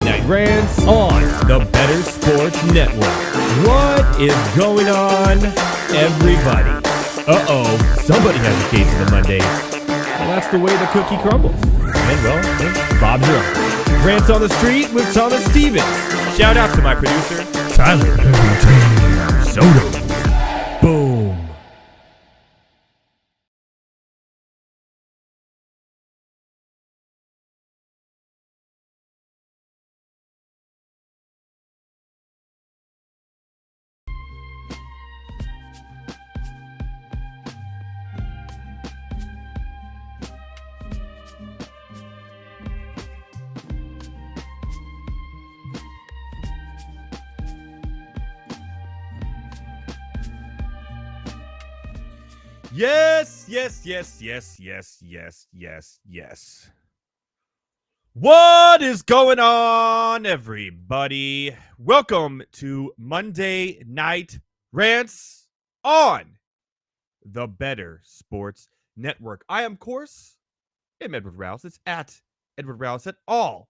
Night Rants on the Better Sports Network. What is going on, everybody? Somebody has a case of the Monday. Well, that's the way the cookie crumbles. And, well, Bob's your own. Rants on the Street with Thomas Stevens. Shout out to my producer, Tyler Soto. Boom. Yes. What is going on, everybody? Welcome to Monday Night Rants on the Better Sports Network. I am, of course, Edward Raus. It's at Edward Raus at all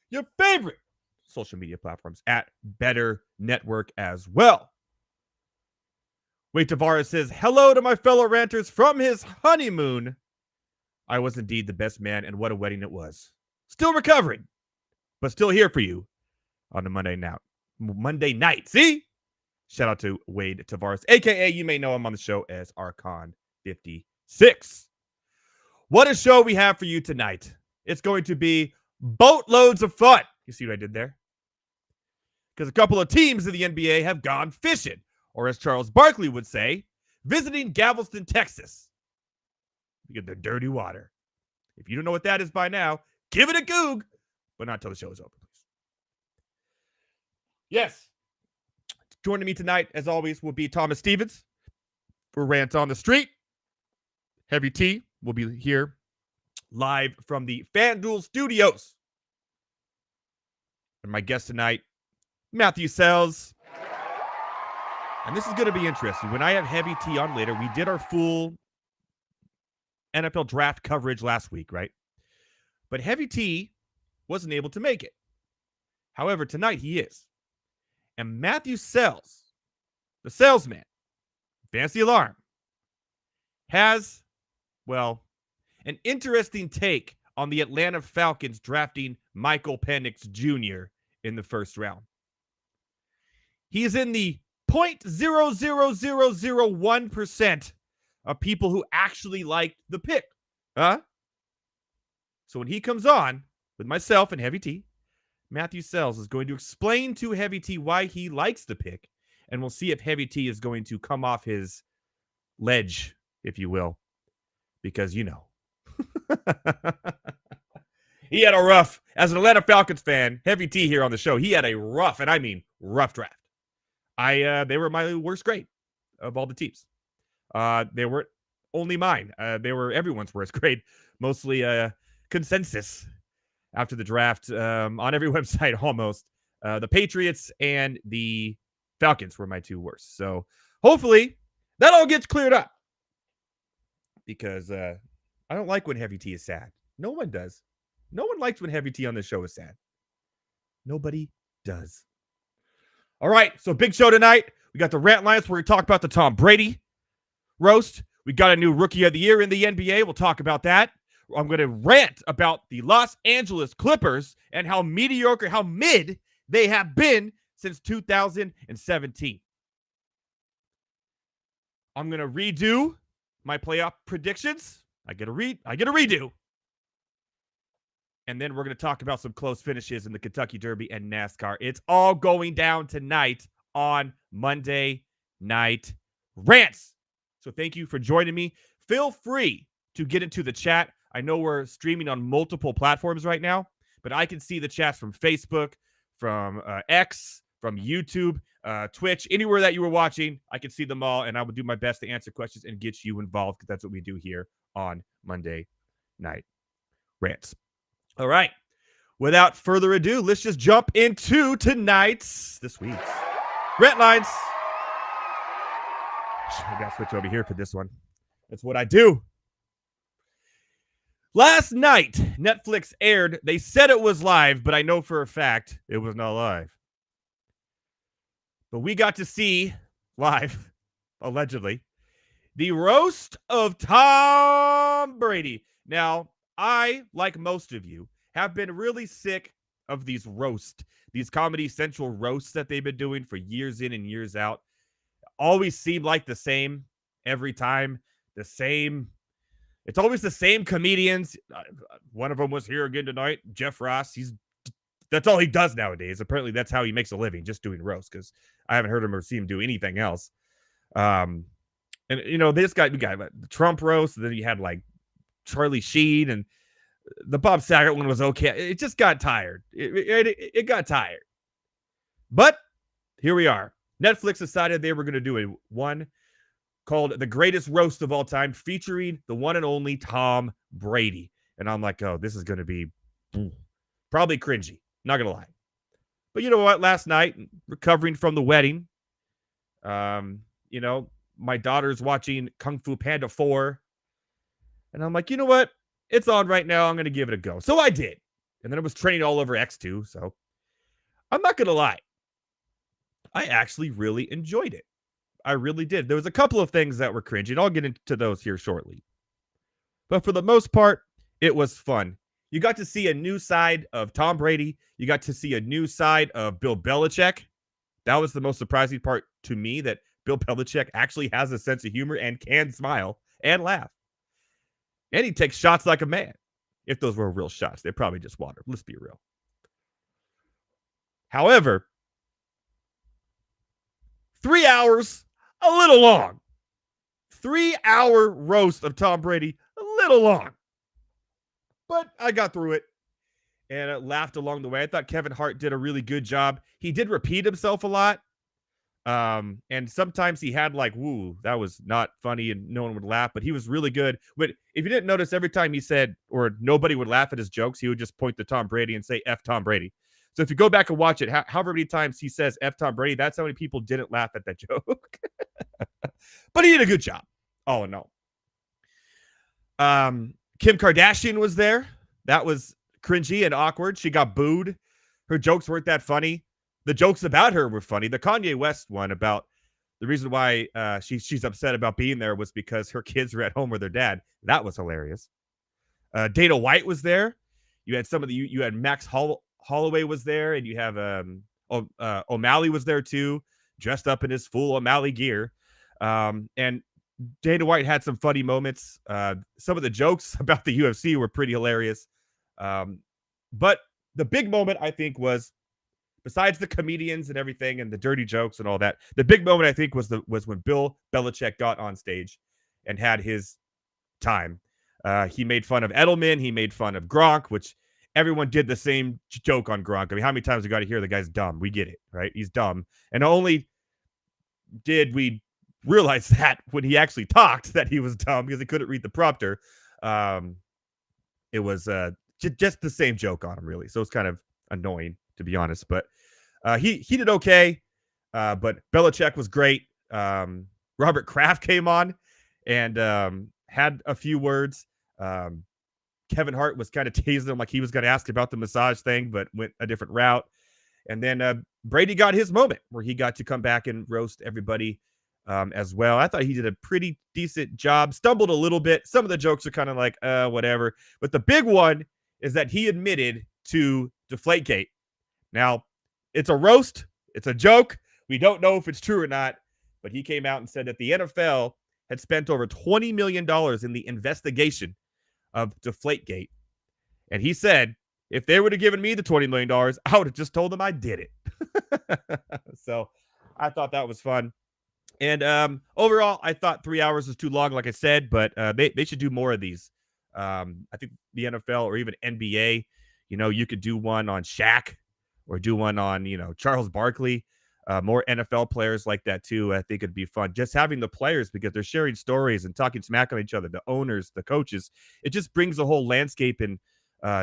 your favorite social media platforms, at Better Network as well. Wade Tavares says, hello to my fellow ranters from his honeymoon. I was indeed the best man, and what a wedding it was. Still recovering, but still here for you on the Monday night. See? Shout out to Wade Tavares, a.k.a. you may know him on the show as Archon56. What a show we have for you tonight. It's going to be boatloads of fun. You see what I did there? Because a couple of teams in the NBA have gone fishing. Or as Charles Barkley would say, visiting Galveston, Texas. You get the dirty water. If you don't know what that is by now, give it a goog, but not until the show is over, please. Yes. Joining me tonight, as always, will be Thomas Stevens for Rants on the Street. Heavy T will be here live from the FanDuel Studios. And my guest tonight, Matthew Selz. And this is going to be interesting. When I have Heavy T on later, we did our full NFL draft coverage last week, right? But Heavy T wasn't able to make it. However, tonight he is. And Matthew Selz, the salesman, Fancy Alarm, has, well, an interesting take on the Atlanta Falcons drafting Michael Penix Jr. in the first round. He is in the 0.00001% of people who actually liked the pick. So when he comes on with myself and Heavy T, Matthew Selz is going to explain to Heavy T why he likes the pick, and we'll see if Heavy T is going to come off his ledge, if you will, because you know. He had a rough, as an Atlanta Falcons fan, Heavy T here on the show, he had a rough, and I mean rough draft. They were my worst grade of all the teams. They weren't only mine. They were everyone's worst grade. Mostly consensus after the draft on every website almost. The Patriots and the Falcons were my two worst. So hopefully that all gets cleared up. Because I don't like when Heavy T is sad. No one does. No one likes when Heavy T on the show is sad. Nobody does. All right, so big show tonight. We got the rant lines where we talk about the Tom Brady roast. We got a new Rookie of the Year in the NBA. We'll talk about that. I'm going to rant about the Los Angeles Clippers and how mediocre, how mid they have been since 2017. I'm going to redo my playoff predictions. I get a redo. And then we're going to talk about some close finishes in the Kentucky Derby and NASCAR. It's all going down tonight on Monday Night Rants. So thank you for joining me. Feel free to get into the chat. I know we're streaming on multiple platforms right now, but I can see the chats from Facebook, from X, from YouTube, Twitch, anywhere that you were watching. I can see them all, and I will do my best to answer questions and get you involved because that's what we do here on Monday Night Rants. All right. Without further ado, let's just jump into this week's rant lines. I got to switch over here for this one. That's what I do. Last night, Netflix aired, they said it was live, but I know for a fact it was not live. But we got to see live, allegedly, the roast of Tom Brady. Now, I, like most of you, have been really sick of these Comedy Central roasts that they've been doing for years in and years out. Always seem like the same every time, the same. It's always the same comedians. One of them was here again tonight, Jeff Ross. That's all he does nowadays. Apparently, that's how he makes a living, just doing roasts, because I haven't heard him or seen him do anything else. And this guy, we got the Trump roast, and then you had like Charlie Sheen, and the Bob Saget one was okay. It just got tired. It got tired. But here we are. Netflix decided they were going to do a one called The Greatest Roast of All Time, featuring the one and only Tom Brady. And I'm like, oh, this is going to be probably cringy. Not going to lie. But you know what? Last night, recovering from the wedding, my daughter's watching Kung Fu Panda 4. And I'm like, you know what? It's on right now. I'm going to give it a go. So I did. And then it was training all over X2. So I'm not going to lie. I actually really enjoyed it. I really did. There was a couple of things that were cringy, and I'll get into those here shortly. But for the most part, it was fun. You got to see a new side of Tom Brady. You got to see a new side of Bill Belichick. That was the most surprising part to me, that Bill Belichick actually has a sense of humor and can smile and laugh. And he takes shots like a man. If those were real shots, they're probably just water. Let's be real. However, 3 hours, a little long. 3-hour roast of Tom Brady, a little long. But I got through it and laughed along the way. I thought Kevin Hart did a really good job. He did repeat himself a lot. And sometimes he had like, woo, that was not funny and no one would laugh, but he was really good. But if you didn't notice, every time he said, or nobody would laugh at his jokes, he would just point to Tom Brady and say, F Tom Brady. So if you go back and watch it, however many times he says F Tom Brady, that's how many people didn't laugh at that joke. But he did a good job. All in all. Kim Kardashian was there. That was cringy and awkward. She got booed. Her jokes weren't that funny. The jokes about her were funny. The Kanye West one about the reason why she's upset about being there was because her kids were at home with their dad. That was hilarious. Dana White was there. You had you had Max Holloway was there, and you have O'Malley was there too, dressed up in his full O'Malley gear. And Dana White had some funny moments. Some of the jokes about the UFC were pretty hilarious. But the big moment, I think, was, besides the comedians and everything and the dirty jokes and all that, the big moment, I think, was when Bill Belichick got on stage and had his time. He made fun of Edelman. He made fun of Gronk, which everyone did the same joke on Gronk. I mean, how many times we got to hear the guy's dumb? We get it, right? He's dumb. And only did we realize that when he actually talked that he was dumb because he couldn't read the prompter. It was just the same joke on him, really. So it's kind of annoying, to be honest. But he did okay. But Belichick was great. Robert Kraft came on and had a few words. Kevin Hart was kind of teasing him like he was going to ask about the massage thing, but went a different route. And then Brady got his moment where he got to come back and roast everybody as well. I thought he did a pretty decent job. Stumbled a little bit. Some of the jokes are kind of like, whatever. But the big one is that he admitted to Deflategate. Now, it's a roast. It's a joke. We don't know if it's true or not. But he came out and said that the NFL had spent over $20 million in the investigation of Deflategate. And he said, if they would have given me the $20 million, I would have just told them I did it. So I thought that was fun. And overall, I thought 3 hours was too long, like I said, but they should do more of these. I think the NFL or even NBA, you could do one on Shaq or do one on, Charles Barkley. More NFL players like that, too. I think it'd be fun. Just having the players, because they're sharing stories and talking smack on each other, the owners, the coaches. It just brings a whole landscape and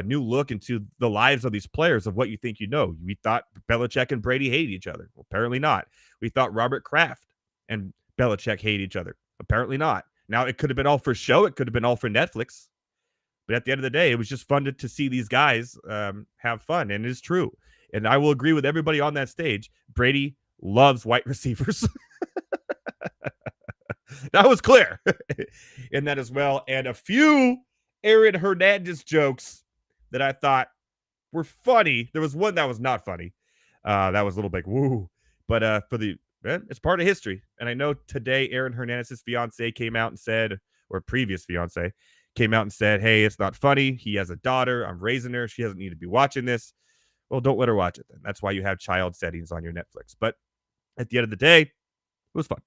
new look into the lives of these players of what you think you know. We thought Belichick and Brady hated each other. Well, apparently not. We thought Robert Kraft and Belichick hate each other. Apparently not. Now, it could have been all for show. It could have been all for Netflix. But at the end of the day, it was just fun to see these guys have fun, and it is true. And I will agree with everybody on that stage. Brady loves white receivers. That was clear in that as well. And a few Aaron Hernandez jokes that I thought were funny. There was one that was not funny. That was a little bit woo. But it's part of history. And I know today Aaron Hernandez's fiance came out and said, or previous fiance came out and said, hey, it's not funny. He has a daughter. I'm raising her. She doesn't need to be watching this. Well, don't let her watch it then. That's why you have child settings on your Netflix. But at the end of the day, it was fun.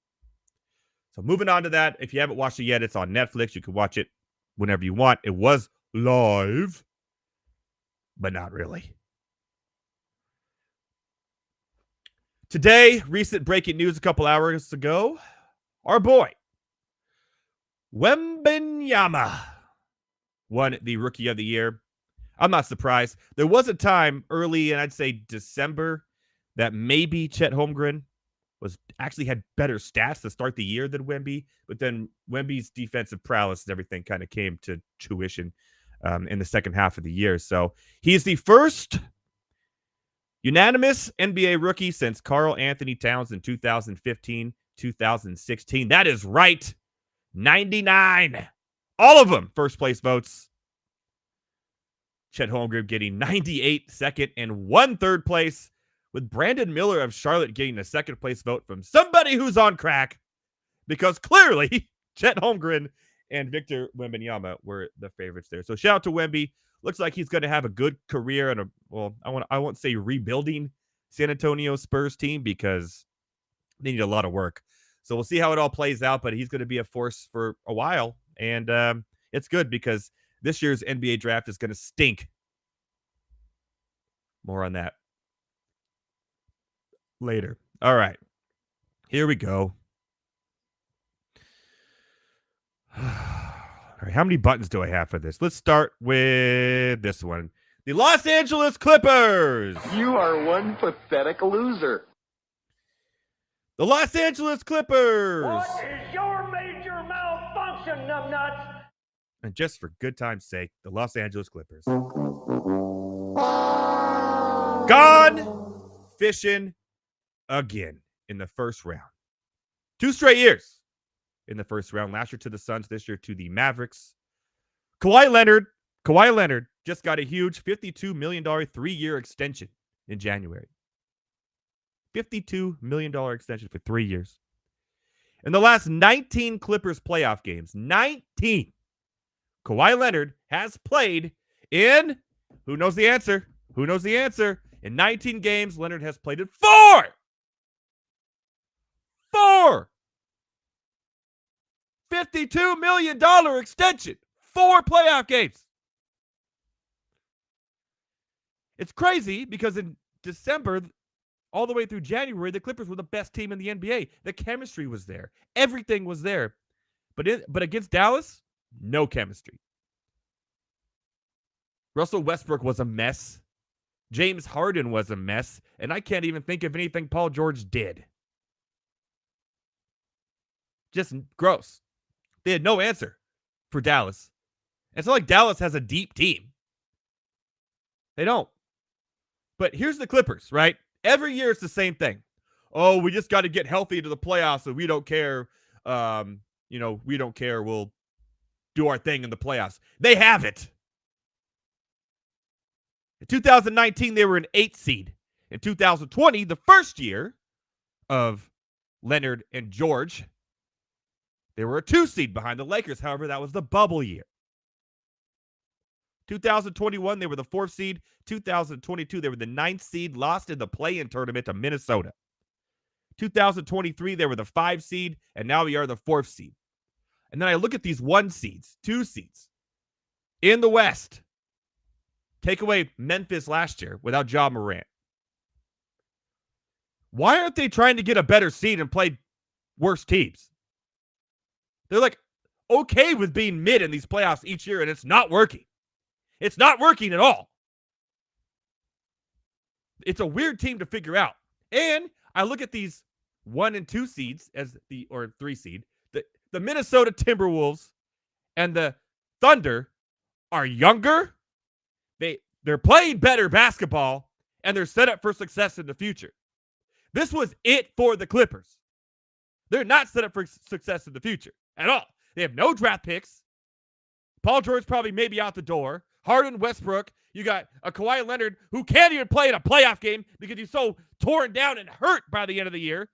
So moving on to that, if you haven't watched it yet, it's on Netflix. You can watch it whenever you want. It was live, but not really. Today, recent breaking news a couple hours ago, our boy, Wembanyama, won the Rookie of the Year. I'm not surprised. There was a time early, and I'd say December, that maybe Chet Holmgren actually had better stats to start the year than Wemby, but then Wemby's defensive prowess and everything kind of came to tuition in the second half of the year. So he's the first unanimous NBA rookie since Karl Anthony Towns in 2015, 2016. That is right. 99. All of them first place votes. Chet Holmgren getting 98 second and 1 third place, with Brandon Miller of Charlotte getting a second place vote from somebody who's on crack, because clearly Chet Holmgren and Victor Wembanyama were the favorites there. So shout out to Wemby. Looks like he's going to have a good career and I won't say rebuilding San Antonio Spurs team, because they need a lot of work. So we'll see how it all plays out, but he's going to be a force for a while. And it's good because this year's NBA draft is going to stink. More on that later. All right. Here we go. All right, how many buttons do I have for this? Let's start with this one. The Los Angeles Clippers. You are one pathetic loser. The Los Angeles Clippers. What is your major malfunction, numbnuts? And just for good time's sake, the Los Angeles Clippers. Gone fishing again in the first round. 2 straight years in the first round. Last year to the Suns, this year to the Mavericks. Kawhi Leonard just got a huge $52 million 3-year extension in January. $52 million extension for 3 years. In the last 19 Clippers playoff games, 19, Kawhi Leonard has played in, who knows the answer? Who knows the answer? In 19 games, Leonard has played in 4! 4! $52 million extension. 4 playoff games. It's crazy because in December, all the way through January, the Clippers were the best team in the NBA. The chemistry was there. Everything was there. But against Dallas, no chemistry. Russell Westbrook was a mess. James Harden was a mess. And I can't even think of anything Paul George did. Just gross. They had no answer for Dallas. It's not like Dallas has a deep team. They don't. But here's the Clippers, right? Every year it's the same thing. Oh, we just got to get healthy to the playoffs, so we don't care. We don't care. We'll do our thing in the playoffs. They have it. In 2019, they were an 8th seed. In 2020, the first year of Leonard and George, they were a 2 seed behind the Lakers. However, that was the bubble year. 2021, they were the 4th seed. 2022, they were the 9th seed, lost in the play-in tournament to Minnesota. 2023, they were the 5 seed, and now we are the 4th seed. And then I look at these 1 seeds, 2 seeds in the West. Take away Memphis last year without Ja Morant. Why aren't they trying to get a better seed and play worse teams? They're like okay with being mid in these playoffs each year, and it's not working. It's not working at all. It's a weird team to figure out. And I look at these 1 and 2 seeds or 3 seed. The Minnesota Timberwolves and the Thunder are younger. They're playing better basketball, and they're set up for success in the future. This was it for the Clippers. They're not set up for success in the future at all. They have no draft picks. Paul George probably maybe out the door. Harden, Westbrook. You got a Kawhi Leonard who can't even play in a playoff game because he's so torn down and hurt by the end of the year.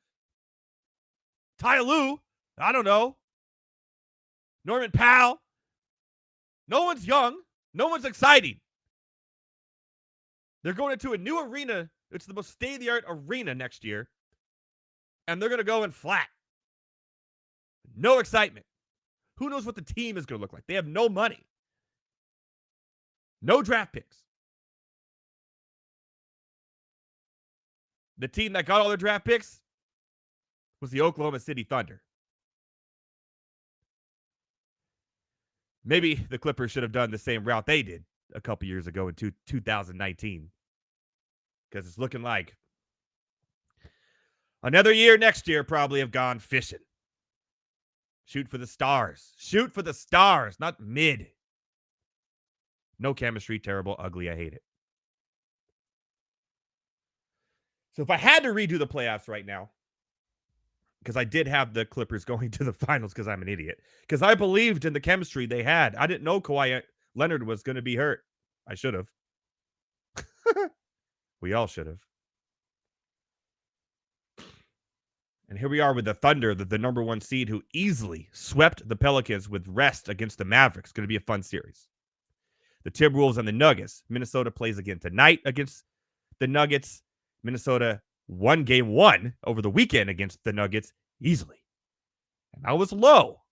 Ty Lue, I don't know. Norman Powell. No one's young. No one's exciting. They're going into a new arena. It's the most state-of-the-art arena next year. And they're going to go in flat. No excitement. Who knows what the team is going to look like? They have no money. No draft picks. The team that got all their draft picks was the Oklahoma City Thunder. Maybe the Clippers should have done the same route they did a couple years ago in 2019. Because it's looking like another year next year probably have gone fishing. Shoot for the stars. Shoot for the stars, not mid. No chemistry, terrible, ugly, I hate it. So if I had to redo the playoffs right now, because I did have the Clippers going to the finals because I'm an idiot, because I believed in the chemistry they had. I didn't know Kawhi Leonard was going to be hurt. I should have. We all should have. And here we are with the Thunder, the number one seed, who easily swept the Pelicans with rest against the Mavericks. Going to be a fun series. The Timberwolves and the Nuggets. Minnesota plays again tonight against the Nuggets. Minnesota won game one over the weekend against the Nuggets easily. And I was low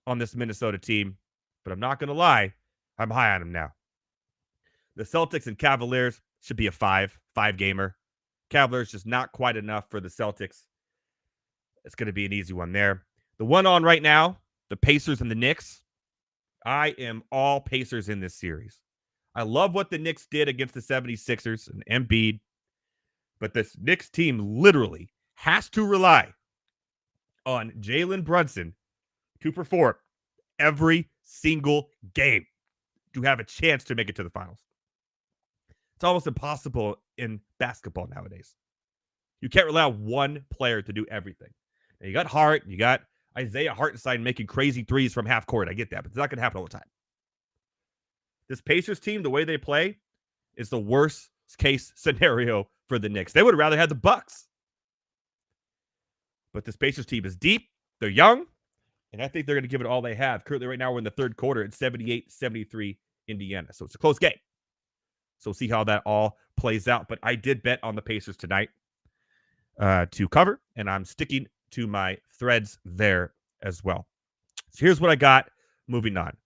on this Minnesota team, but I'm not going to lie. I'm high on them now. The Celtics and Cavaliers should be a five-gamer. Cavaliers just not quite enough for the Celtics. It's going to be an easy one there. The one on right now, the Pacers and the Knicks. I am all Pacers in this series. I love what the Knicks did against the 76ers and Embiid. But this Knicks team literally has to rely on Jalen Brunson to perform every single game to have a chance to make it to the finals. It's almost impossible in basketball nowadays. You can't rely on one player to do everything. Now, you got Hart, you got Isaiah Hartenstein making crazy threes from half court. I get that, but it's not going to happen all the time. This Pacers team, the way they play, is the worst case scenario for the Knicks. They would rather have the Bucks. But this Pacers team is deep. They're young. And I think they're going to give it all they have. Currently, right now, we're in the third quarter at 78-73 Indiana. So it's a close game. So we'll see how that all plays out. But I did bet on the Pacers tonight to cover. And I'm sticking to my threads there as well. So here's what I got moving on.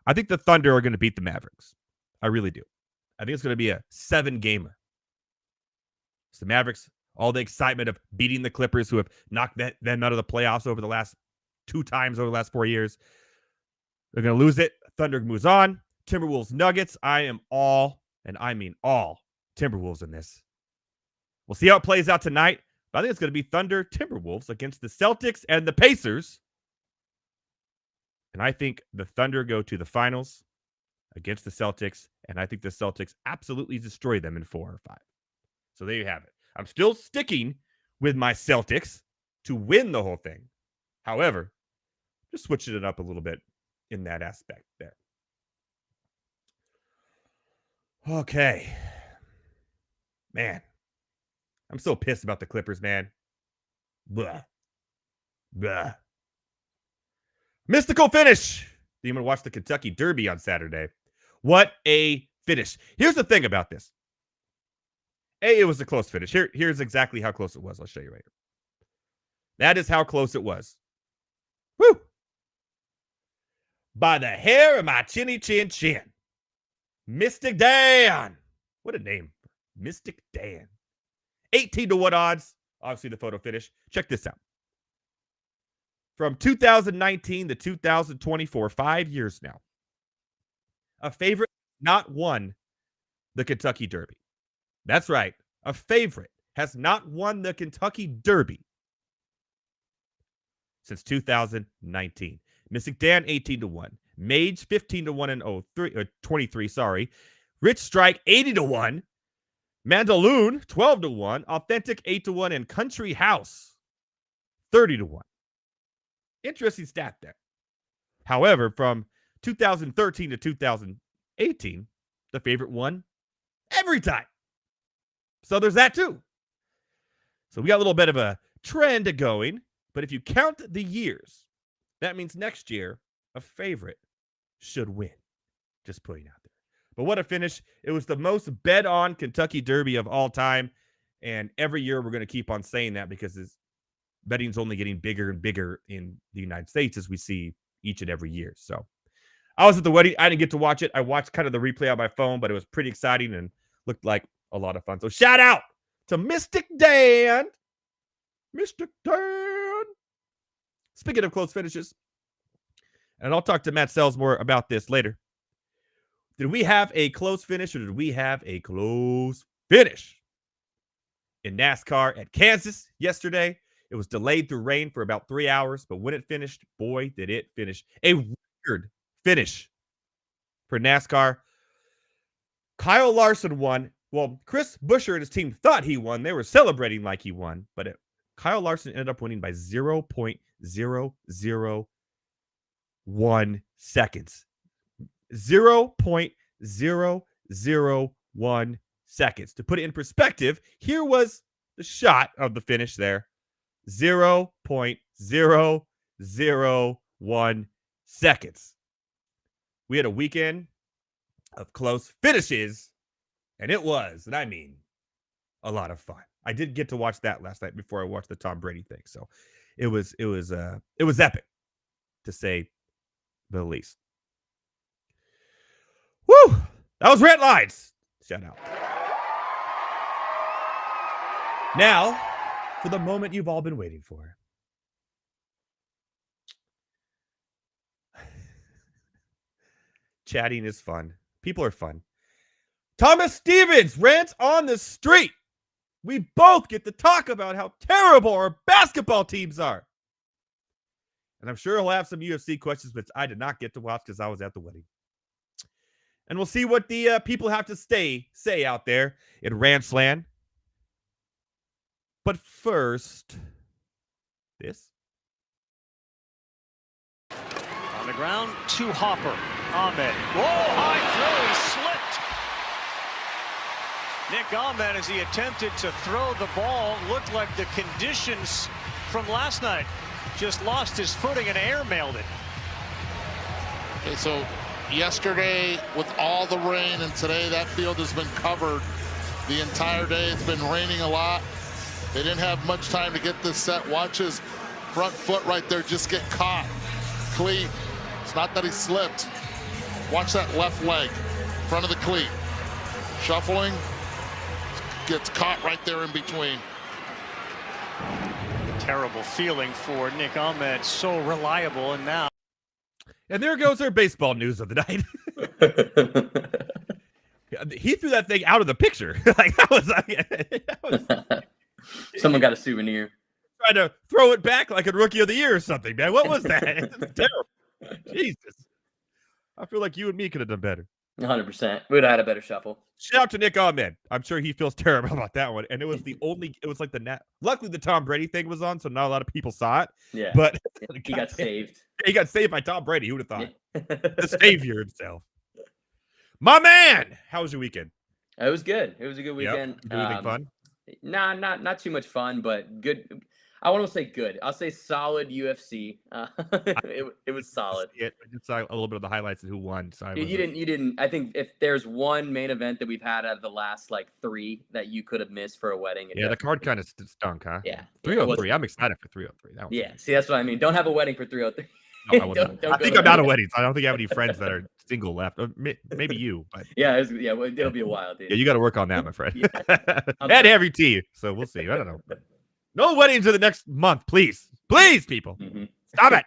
I think the Thunder are going to beat the Mavericks. I really do. I think it's going to be a 7-gamer. It's the Mavericks, all the excitement of beating the Clippers, who have knocked them out of the playoffs over the last 2 times over the last 4 years. They're going to lose it. Thunder moves on. Timberwolves, Nuggets. I am all, and I mean all, Timberwolves in this. We'll see how it plays out tonight. But I think it's going to be Thunder, Timberwolves against the Celtics and the Pacers. And I think the Thunder go to the finals against the Celtics. And I think the Celtics absolutely destroy them in 4 or 5. So there you have it. I'm still sticking with my Celtics to win the whole thing. However, just switching it up a little bit in that aspect there. Okay. Man. I'm so pissed about the Clippers, man. Blah. Blah. Mystical finish. You want to watch the Kentucky Derby on Saturday. What a finish. Here's the thing about this. It was a close finish. Here's exactly how close it was. I'll show you right here. That is how close it was. Woo! By the hair of my chinny chin chin. Mystic Dan. What a name. Mystic Dan. 18-1 odds. Obviously, the photo finish. Check this out. From 2019 to 2024, 5 years now, a favorite not won the Kentucky Derby. That's right. A favorite has not won the Kentucky Derby since 2019. Mystic Dan, 18-1. Mage 15-1 and 23. Sorry. Rich Strike 80-1. Mandaloon 12-1. Authentic 8-1, and Country House 30-1. Interesting stat there. However, from 2013 to 2018, the favorite won every time. So there's that too. So we got a little bit of a trend going, but if you count the years, that means next year a favorite should win. Just putting out there. But what a finish. It was the most bet on Kentucky Derby of all time. And every year we're going to keep on saying that because betting's only getting bigger and bigger in the United States as we see each and every year. So I was at the wedding. I didn't get to watch it. I watched kind of the replay on my phone, but it was pretty exciting and looked like a lot of fun. So shout out to Mystic Dan. Mystic Dan. Speaking of close finishes, and I'll talk to Matt Selz more about this later. Did we have a close finish or did we have a close finish in NASCAR at Kansas yesterday? It was delayed through rain for about 3 hours, but when it finished, boy, did it finish. A weird finish for NASCAR. Kyle Larson won. Well, Chris Buescher and his team thought he won. They were celebrating like he won, but Kyle Larson ended up winning by 0.001 seconds. 0.001 seconds. To put it in perspective, here was the shot of the finish there. 0.001 seconds. We had a weekend of close finishes, and it was, and I mean, a lot of fun. I did get to watch that last night before I watched the Tom Brady thing, so it was epic, to say the least. Woo! That was Rant Lines. Shout out. Now, for the moment you've all been waiting for. Chatting is fun. People are fun. Thomas Stevens rants on the street. We both get to talk about how terrible our basketball teams are. And I'm sure he'll have some UFC questions, which I did not get to watch because I was at the wedding. And we'll see what the people have to say out there in Rantsland. But first, this. On the ground, to Hopper. Ahmed. Whoa, high throw, he slipped. Nick Ahmed, as he attempted to throw the ball, looked like the conditions from last night. Just lost his footing and airmailed it. Okay, so yesterday with all the rain and today that field has been covered the entire day. It's been raining a lot. They didn't have much time to get this set. Watch his front foot right there just get caught. Cleat. It's not that he slipped. Watch that left leg, front of the cleat. Shuffling. Gets caught right there in between. Terrible feeling for Nick Ahmed. So reliable, and now. And there goes our baseball news of the night. He threw that thing out of the picture. Someone got a souvenir. Trying to throw it back like a rookie of the year or something, man. What was that? It's terrible. Jesus. I feel like you and me could have done better. 100%. We would have had a better shuffle. Shout out to Nick Ahmed. I'm sure he feels terrible about that one. And it was like luckily the Tom Brady thing was on, so not a lot of people saw it. Yeah. But he got saved. He got saved by Tom Brady. Who would have thought? The savior himself. My man, how was your weekend? It was good. It was a good weekend. Yep. You do anything fun? Nah, not too much fun, but good. I want to say good. I'll say solid UFC. It was solid. I just saw a little bit of the highlights of who won. So you didn't. I think if there's one main event that we've had out of the last like 3 that you could have missed for a wedding. The card kind of stunk, huh? Yeah. 303. I'm excited for 303. Yeah. See, that's what I mean. Don't have a wedding for 303. No, I think I'm out of weddings. I don't think I have any friends that are single left. Maybe you, but it'll be a while, dude. Yeah, you got to work on that, my friend. Yeah. And heavy tea, so we'll see. I don't know. No weddings in the next month, please, people. Mm-hmm. Stop it.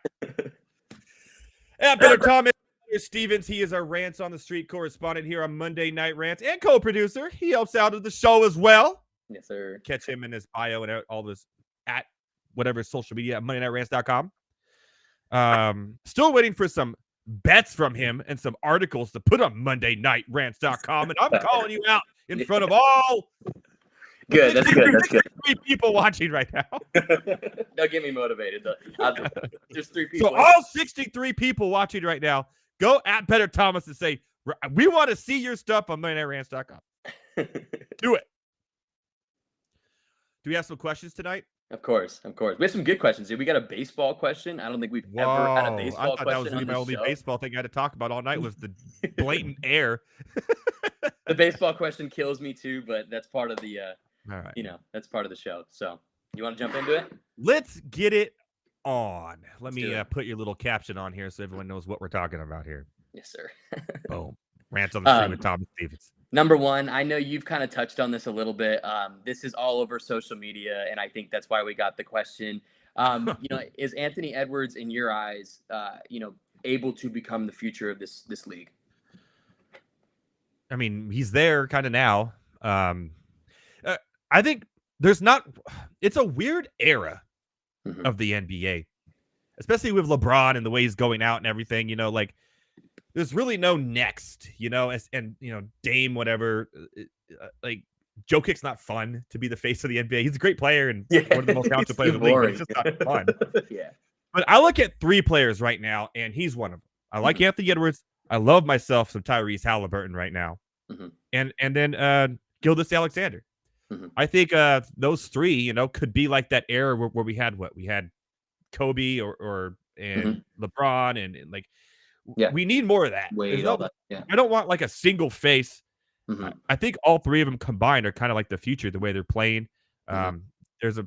Yeah, Better Thomas Stevens. He is our Rants on the Street correspondent here on Monday Night Rants and co-producer. He helps out at the show as well. Yes, sir. Catch him in his bio and all this at whatever social media at MondayNightRants.com. Still waiting for some bets from him and some articles to put on MondayNightRants.com, and I'm calling you out in front of all. Good. That's good. That's good. 3 people watching right now. Don't get me motivated. There's 3 people. So all 63 people watching right now, go at Better Thomas and say, we want to see your stuff on MondayNightRants.com. Do it. Do we have some questions tonight? Of course. We have some good questions. We got a baseball question. I don't think we've ever had a baseball I thought question that was on my the only show. baseball thing I had to talk about all night was the blatant air. The baseball question kills me too, but that's part of the All right. that's part of the show. So you want to jump into it? Let's get it on. Let Let's me do it. put your little caption on here so everyone knows what we're talking about here. Yes, sir. Boom. Rants on the street with Thomas Stevens. Number one, I know you've kind of touched on this a little bit. This is all over social media, and I think that's why we got the question. Is Anthony Edwards, in your eyes, able to become the future of this league? I mean, he's there kind of now. I think it's a weird era of the NBA, especially with LeBron and the way he's going out and everything, there's really no next, and Dame, whatever, like Jokic's not fun to be the face of the NBA. He's a great player and one of the most talented players in the league, but it's just not fun. Yeah. But I look at 3 players right now, and he's one of them. I like Anthony Edwards. I love myself some Tyrese Halliburton right now. And then Gilgeous Alexander. I think those 3, could be like that era where we had We had Kobe and LeBron and like we need more of that. I don't want like a single face. I think all 3 of them combined are kind of like the future, the way they're playing. There's a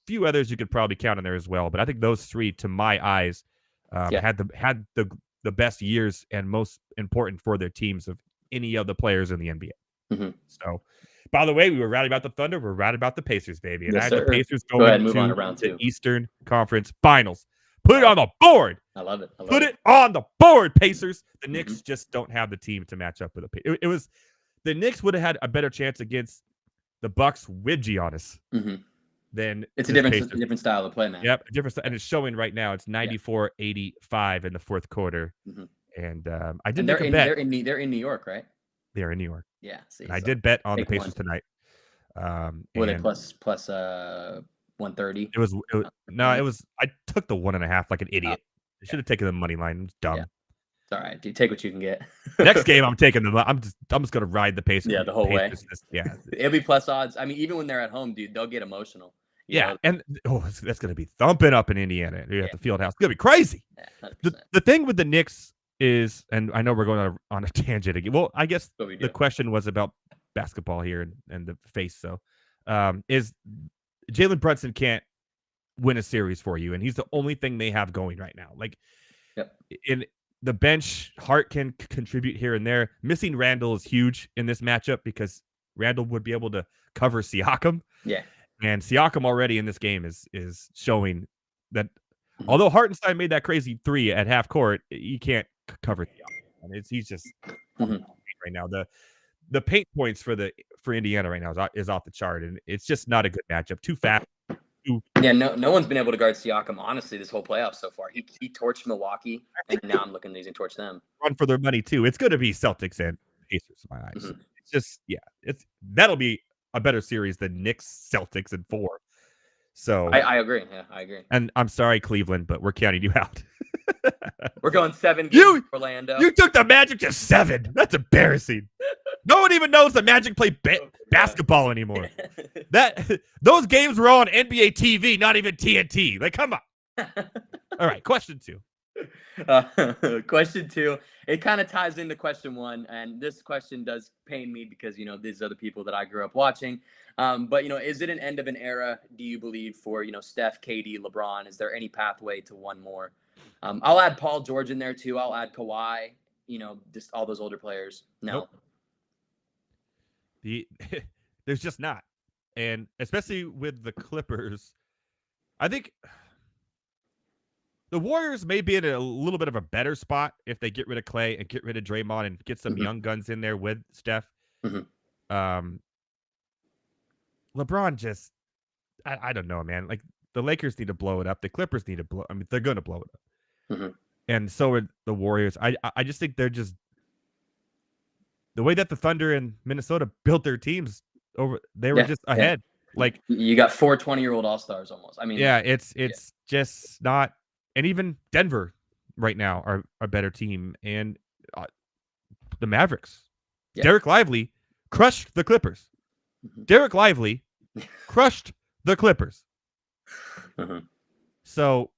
few others you could probably count on there as well, but I think those 3, to my eyes, had the best years and most important for their teams of any of the players in the NBA. So, by the way, we were right about the Thunder. We're right about the Pacers, baby. And I had the Pacers going move on to to round the 2. Eastern Conference Finals. Put it on the board. I love it. Put it on the board, Pacers. The Knicks just don't have the team to match up with it was the Knicks would have had a better chance against the Bucks with Giannis than it's a different style of play, man. Yep, different, and it's showing right now. It's 94-85 in the 4th quarter, and I did make a bet. They're in New York, right? They're in New York. Yeah. See, I did bet on the Pacers tonight. Were they plus 130? It was I took the 1.5 like an idiot. I should have taken the money line. It was dumb. Yeah. It's all right. Dude, take what you can get. Next game, I'm taking I'm just gonna ride the Pacers. Yeah, the whole way. It'll be plus odds. I mean, even when they're at home, dude, they'll get emotional. And that's gonna be thumping up in Indiana at the Field House. It's gonna be crazy. Yeah, the thing with the Knicks is, and I know we're going on a tangent again. Well, I guess the question was about basketball here and the face. So, is Jalen Brunson can't win a series for you, and he's the only thing they have going right now. Like, in the bench, Hart can contribute here and there. Missing Randall is huge in this matchup because Randall would be able to cover Siakam. Yeah, and Siakam already in this game is showing that although Hartenstein made that crazy 3 at half court, he can't cover Siakam. And he's just right now. The paint points for Indiana right now is off the chart, and it's just not a good matchup. Too fast. No one's been able to guard Siakam, honestly, this whole playoff so far. He torched Milwaukee, and now I'm looking at these and torch them. Run for their money, too. It's going to be Celtics and Pacers in my eyes. It's just, that'll be a better series than Knicks, Celtics, and 4. So I agree. Yeah, I agree. And I'm sorry, Cleveland, but we're counting you out. We're going 7 games for Orlando. You took the Magic to 7. That's embarrassing. No one even knows the Magic play basketball anymore. Those games were on NBA TV, not even TNT. Like, come on. All right, question 2. Question 2. It kind of ties into question 1, and this question does pain me because these are the people that I grew up watching. But is it an end of an era? Do you believe for Steph, KD, LeBron? Is there any pathway to one more? I'll add Paul George in there too. I'll add Kawhi. Just all those older players. No. Nope. There's just not. And especially with the Clippers, I think the Warriors may be in a little bit of a better spot if they get rid of Clay and get rid of Draymond and get some young guns in there with Steph. LeBron just, I don't know, man. Like, the Lakers need to blow it up. The Clippers need to blow. I mean, they're going to blow it up. and so are the Warriors. I just think they're just the way that the Thunder and Minnesota built their teams over. They were just ahead. Like you got 4 20-year-old all-stars almost. I mean, yeah, it's just not. And even Denver right now are a better team, and the Mavericks. Yeah. Derek Lively crushed the Clippers. Derek Lively crushed the Clippers. So,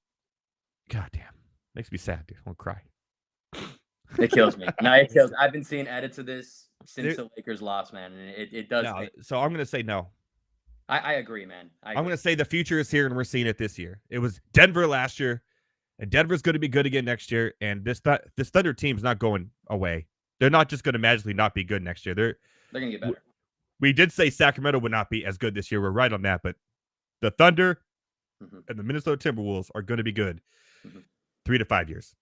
goddamn, makes me sad, dude. I want to cry. It kills me. No, it kills. I've been seeing edits of this since the Lakers lost, man, and it does. No, so I'm gonna say no. I agree, man. I'm gonna say the future is here, and we're seeing it this year. It was Denver last year, and Denver's going to be good again next year. And this Thunder team's not going away. They're not just going to magically not be good next year. They're going to get better. We did say Sacramento would not be as good this year. We're right on that, but the Thunder and the Minnesota Timberwolves are going to be good 3 to 5 years.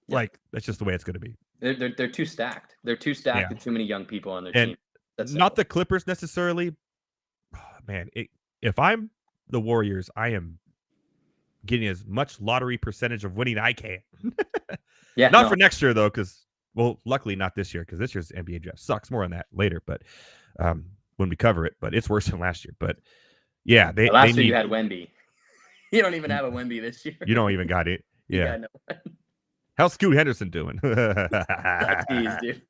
Yeah. Like that's just the way it's going to be. They're too stacked. They're too stacked with too many young people on their and team. That's not the Clippers necessarily. Oh, man, if I'm the Warriors, I am getting as much lottery percentage of winning I can. Not for next year though, because luckily not this year, because this year's NBA draft sucks. More on that later, but when we cover it, but it's worse than last year. But yeah, last year you had Wemby. You don't even have a Wemby this year. You don't even got it. Yeah. How's Scoot Henderson doing? Jeez, dude.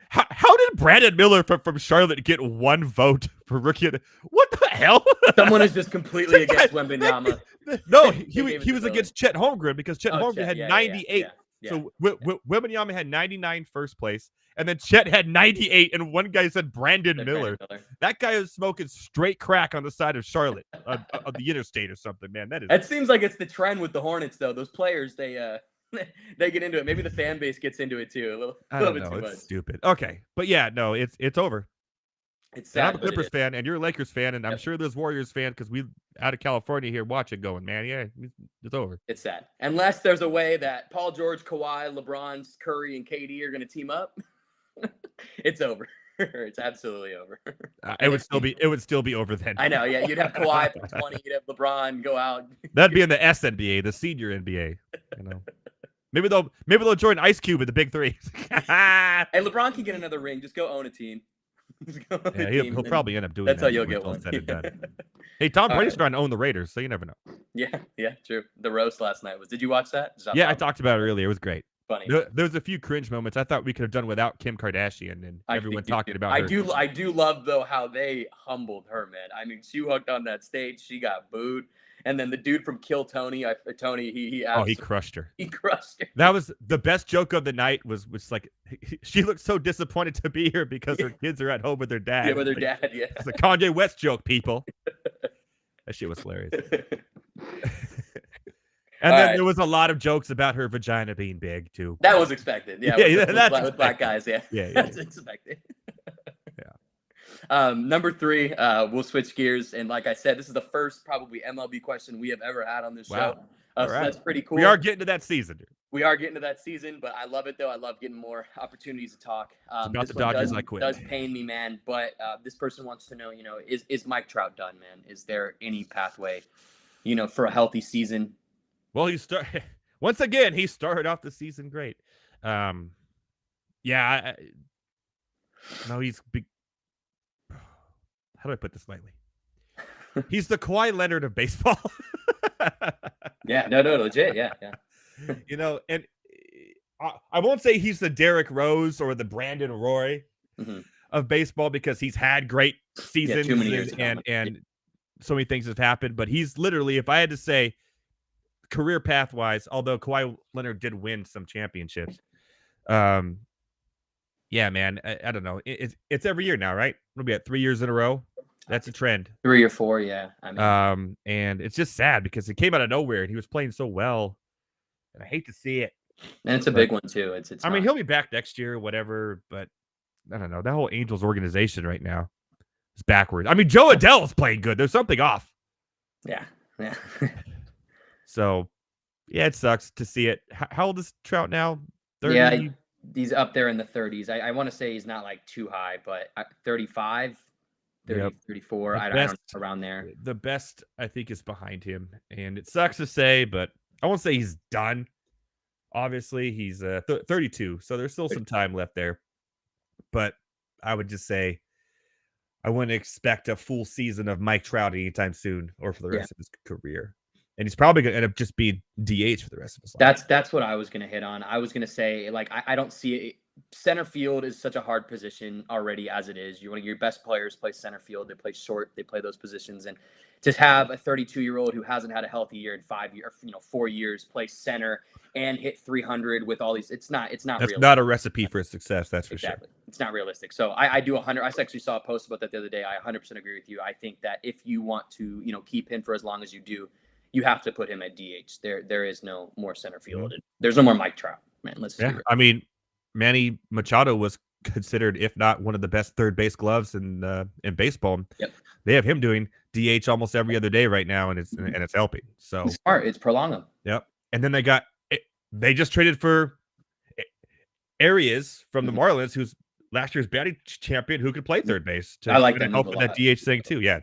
How did Brandon Miller from Charlotte get 1 vote for rookie? What the hell? Someone is just completely against Wembanyama. No, he was against Chet Holmgren because Chet Holmgren had 98. So Wembanyama had 99 first place, and then Chet had 98, and one guy said Brandon Miller. That guy is smoking straight crack on the side of Charlotte, of the interstate or something, man. It seems like it's the trend with the Hornets, though. Those players, they get into it. Maybe the fan base gets into it too. A little bit too much. It's stupid. Okay, but yeah, no, it's over. It's sad. I'm a Clippers fan, and you're a Lakers fan, and I'm sure there's Warriors fan because we out of California here watching, going, man, yeah, it's over. It's sad. Unless there's a way that Paul George, Kawhi, LeBron, Curry, and KD are going to team up, it's over. It's absolutely over. It would still be over then. I know. Yeah, you'd have Kawhi for 20. You'd have LeBron go out. That'd be in the SNBA, the senior NBA. You know. Maybe they'll join Ice Cube at the Big Three. Hey, LeBron can get another ring. Just go own a team. Yeah, he'll probably end up doing that's that. That's how you'll get one. Said and done. Hey, Tom Brady's trying to own the Raiders, so you never know. Yeah, true. The roast last night was. Did you watch that? Yeah, I talked about it earlier. It was great. Funny. There was a few cringe moments. I thought we could have done without Kim Kardashian and everyone talking about her. I do love though how they humbled her, man. I mean, she hooked on that stage. She got booed. And then the dude from Kill Tony, he crushed her. He crushed her. That was the best joke of the night. Was like she looked so disappointed to be here because her kids are at home with their dad. Yeah, with her dad. Yeah, it's a Kanye West joke, people. That shit was hilarious. And then there was a lot of jokes about her vagina being big too. That was expected. Yeah, with black guys. Yeah, that's expected. Number 3, we'll switch gears. And like I said, this is the first probably MLB question we have ever had on this show. So that's pretty cool. We are getting to that season, dude. We are getting to that season, but I love it, though. I love getting more opportunities to talk. About the Dodgers, I quit. Does pain me, man. But this person wants to know, is Mike Trout done, man? Is there any pathway, for a healthy season? Well, once again, he started off the season great. No, he's big. How do I put this lightly? He's the Kawhi Leonard of baseball. Yeah, no, legit, yeah. And I won't say he's the Derrick Rose or the Brandon Roy of baseball because he's had great seasons too many years and so many things have happened. But he's literally, if I had to say, career path wise, although Kawhi Leonard did win some championships. Yeah, man, I don't know. It's every year now, right? We'll be at 3 years in a row. That's a trend. 3 or 4, yeah. I mean, and it's just sad because it came out of nowhere and he was playing so well. And I hate to see it. And it's a big one too. It's I mean, he'll be back next year, whatever, but I don't know. That whole Angels organization right now is backwards. I mean, Joe Adell is playing good. There's something off. Yeah. So, yeah, it sucks to see it. How old is Trout now? 30? Yeah, he's up there in the 30s. I want to say he's not like too high, but 35, 30, 34, I don't know, around there. The best, I think, is behind him. And it sucks to say, but I won't say he's done. Obviously, he's 32, so there's still some time left there. But I would just say I wouldn't expect a full season of Mike Trout anytime soon or for the rest of his career. And he's probably going to end up just being DH for the rest of his life. That's what I was going to hit on. I was going to say, like, I don't see it. Center field is such a hard position already as it is. One of your best players play center field. They play short. They play those positions. And to have a 32-year-old who hasn't had a healthy year in 4 years play center and hit 300 with all these, it's not That's realistic. not a recipe for success. That's for sure. It's not realistic. So I do 100. I actually saw a post about that the other day. I 100% agree with you. I think that if you want to, keep him for as long as you do, you have to put him at DH. There is no more center field. There's no more Mike Trout, man. I mean, Manny Machado was considered, if not one of the best third base gloves in baseball. Yep. They have him doing DH almost every other day right now, and it's helping. So it's smart. It's prolong him. Yep. And then they just traded for Arias from the Marlins, who's last year's batting champion, who could play third base. I like that. Help with that DH thing too. Yeah,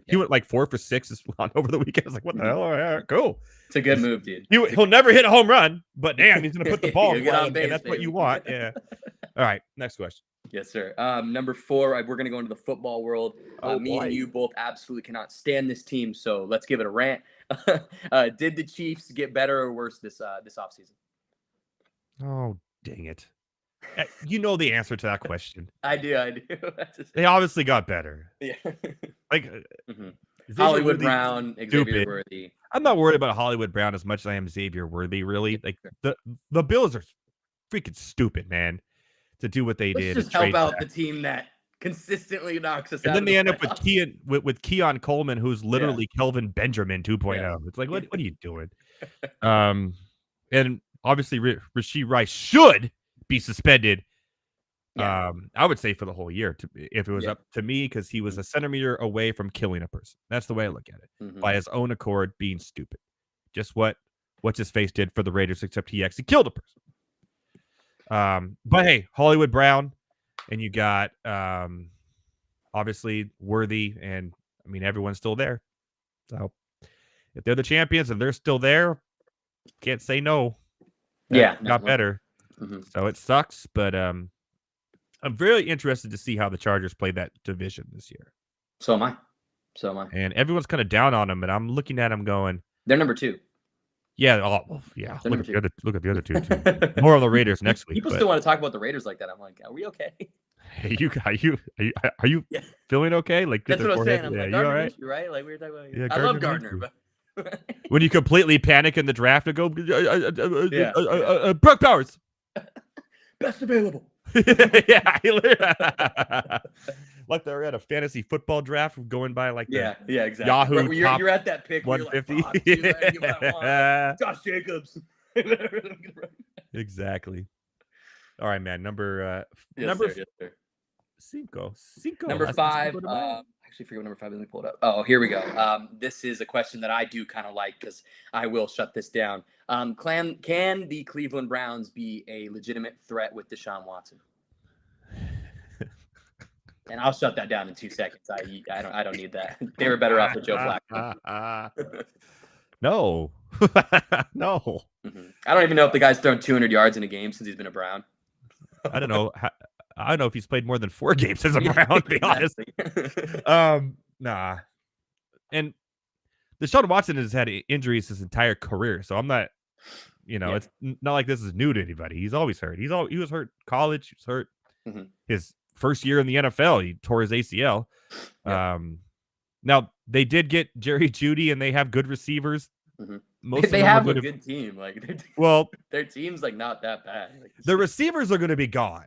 he went like 4 for 6 over the weekend. I was like, what the hell? All right, cool. It's a good move, dude. He'll never hit a home run, but damn, he's gonna put the ball in play, base, and that's what you want. Yeah. All right, next question. Yes, sir. Number 4, we're gonna go into the football world. Me and you both absolutely cannot stand this team, so let's give it a rant. Did the Chiefs get better or worse this offseason? Oh, dang it. You know the answer to that question. I do. They obviously got better. Yeah. Like Hollywood Brown, Xavier Worthy. I'm not worried about Hollywood Brown as much as I am Xavier Worthy, really. Like the Bills are freaking stupid, man, to do what they did. Just help out the team that consistently knocks us out. And then they end up with Keon Coleman, who's literally Kelvin Benjamin 2.0. Yeah. It's like, what are you doing? And obviously Rashee Rice should be suspended. I would say for the whole year, if it was up to me, because he was a centimeter away from killing a person. That's the way I look at it. By his own accord, being stupid. Just what's his face did for the Raiders, except he actually killed a person. But hey, Hollywood Brown, and you got obviously Worthy, and I mean everyone's still there. So if they're the champions and they're still there, can't say no. Got better. So it sucks, but I'm very interested to see how the Chargers play that division this year. So am I. And everyone's kind of down on them, and I'm looking at them going, they're number 2. Yeah. Look at the other two too. More on the Raiders next week. People still want to talk about the Raiders like that. I'm like, are we okay? Hey, are you feeling okay? Like that's what I'm saying. I'm like, Gardner, you all right? Right? Like we were talking about. Yeah, I love Gardner. But when you completely panic in the draft and go, Brock Bowers, best available. Like they're at a fantasy football draft going by like exactly. Yahoo you're at that pick 150. Like, Josh Jacobs. Exactly. All right, man. Number cinco. Number 5. Actually forget what number 5 is. Let me pull it up. Oh, here we go. This is a question that I do kind of like because I will shut this down. Can the Cleveland Browns be a legitimate threat with Deshaun Watson? And I'll shut that down in 2 seconds. I don't need that. They were better off with Joe Flacco. No. No. I don't even know if the guy's thrown 200 yards in a game since he's been a Brown. I don't know. I don't know if he's played more than 4 games as a Brown, to be honest. Nah. And Deshaun Watson has had injuries his entire career, so I'm not, it's not like this is new to anybody. He's always hurt. He was hurt in college. He was hurt his first year in the NFL. He tore his ACL. Now, they did get Jerry Jeudy, and they have good receivers. They have a good team. Like, their team's like not that bad. Like, the receivers are going to be gone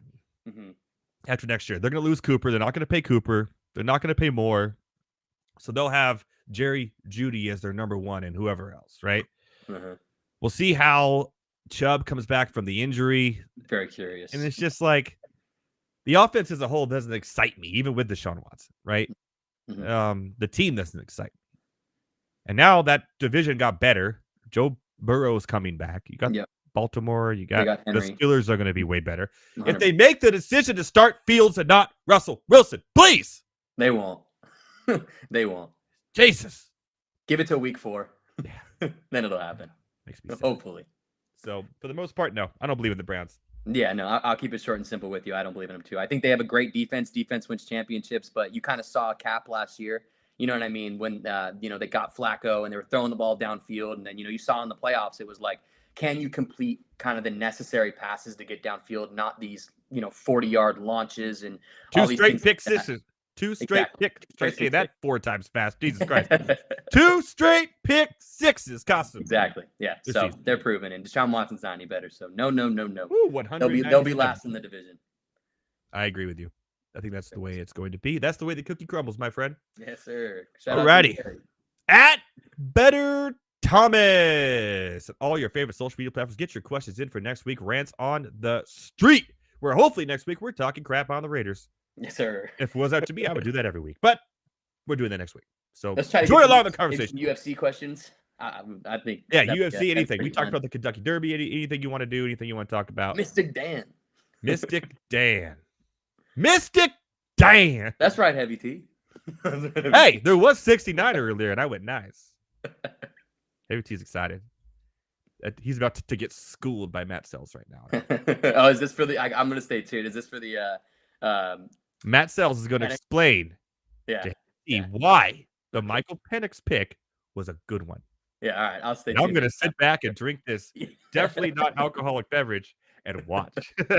after next year. They're going to lose Cooper. They're not going to pay Cooper. They're not going to pay Moore. So they'll have Jerry Jeudy as their number 1 and whoever else, right? We'll see how Chubb comes back from the injury. Very curious. And it's just like the offense as a whole doesn't excite me, even with Deshaun Watson, right? The team doesn't excite me. And now that division got better. Joe Burrow is coming back. You got Baltimore. You got the Steelers are going to be way better. 100%. If they make the decision to start Fields and not Russell Wilson, please. They won't. They won't. Jesus. Give it till week 4. Then it'll happen. Makes me sad. Hopefully. So for the most part, no, I don't believe in the Browns. Yeah, no, I'll keep it short and simple with you. I don't believe in them too. I think they have a great defense. Defense wins championships, but you kind of saw a cap last year. You know what I mean? When, they got Flacco and they were throwing the ball downfield. And then, you saw in the playoffs, it was like, can you complete kind of the necessary passes to get downfield, not these, 40-yard launches and two straight pick sixes. Two straight pick. Try to say that 4 times fast. Jesus Christ. 2 straight pick sixes cost them. Exactly. Yeah. This so season. they're proven, and Deshaun Watson's not any better. So no. Ooh, 100. They'll be last in the division. I agree with you. I think that's the way it's going to be. That's the way the cookie crumbles, my friend. Yes, sir. Alrighty. At Better Thomas. All your favorite social media platforms. Get your questions in for next week. Rants on the Street. Where hopefully next week we're talking crap on the Raiders. Yes, sir. If it was up to me, I would do that every week. But we're doing that next week. So let's try to enjoy along the conversation. UFC questions. I think. Yeah, UFC, anything. We talked about the Kentucky Derby. Anything you want to do, anything you want to talk about. Mystic Dan. Mystic Dan. Mystic Dan. That's right, Heavy T. Hey, there was 69 earlier, and I went nice. Heavy T's excited. He's about to get schooled by Matt Selz right now. Oh, is this for the? I'm going to stay tuned. Is this for the? Matt Selz is going to explain why the Michael Penix pick was a good one. Yeah, all right. I'll stay tuned. I'm going to sit back and drink this definitely not alcoholic beverage and watch. All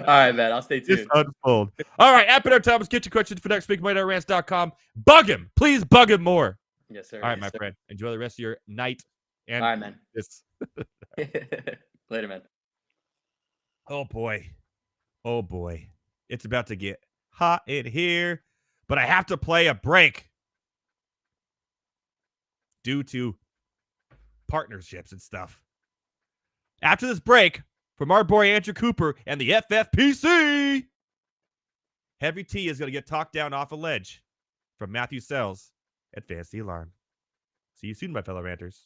right, man. I'll stay tuned. Just unfold. All right, at Better Thomas, get your questions for next week. MondayNightRants.com. Bug him. Please bug him more. Yes, sir. All right, my friend. Enjoy the rest of your night. And all right, man. This. Later, man. Oh, boy. Oh, boy. It's about to get hot in here, but I have to play a break due to partnerships and stuff. After this break, from our boy Andrew Cooper and the FFPC, Heavy T is going to get talked down off a ledge from Matthew Selz at Fantasy Alarm. See you soon, my fellow ranters.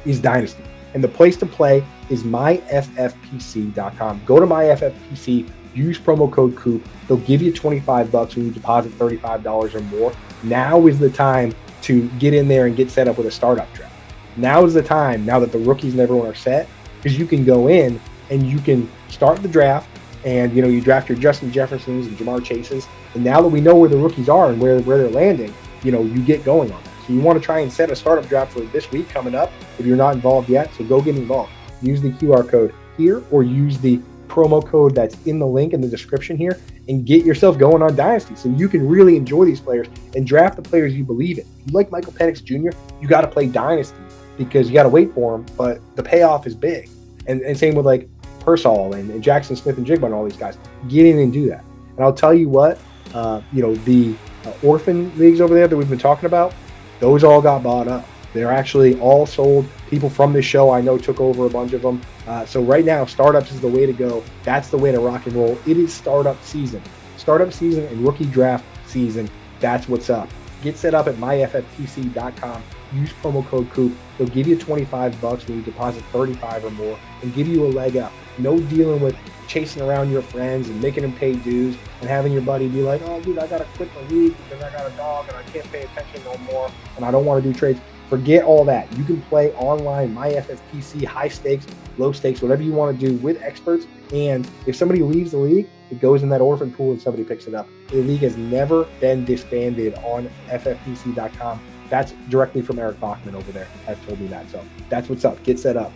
Is Dynasty. And the place to play is myffpc.com. Go to myffpc, use promo code COOP. They'll give you $25 when you deposit $35 or more. Now is the time to get in there and get set up with a startup draft. Now is the time, now that the rookies and everyone are set, because you can go in and you can start the draft and, you draft your Justin Jeffersons and Jamar Chases. And now that we know where the rookies are and where they're landing, you get going on that. So you want to try and set a startup draft for this week coming up if you're not involved yet. So go get involved. Use the QR code here or use the promo code that's in the link in the description here and get yourself going on Dynasty so you can really enjoy these players and draft the players you believe in. If you like Michael Penix Jr., you got to play Dynasty because you got to wait for him, but the payoff is big. And same with like Pearsall and Jackson Smith and Jigba and all these guys. Get in and do that. And I'll tell you what, the orphan leagues over there that we've been talking about, those all got bought up. They're actually all sold. People from this show I know took over a bunch of them. So right now, startups is the way to go. That's the way to rock and roll. It is startup season. Startup season and rookie draft season. That's what's up. Get set up at myffpc.com. Use promo code COOP. They'll give you $25 when you deposit $35 or more and give you a leg up. No dealing with chasing around your friends and making them pay dues and having your buddy be like, oh, dude, I got to quit the league because I got a dog and I can't pay attention no more and I don't want to do trades. Forget all that. You can play online, MyFFPC, high stakes, low stakes, whatever you want to do with experts. And if somebody leaves the league, it goes in that orphan pool and somebody picks it up. The league has never been disbanded on FFPC.com. That's directly from Eric Bachman over there. Has told me that. So that's what's up. Get set up.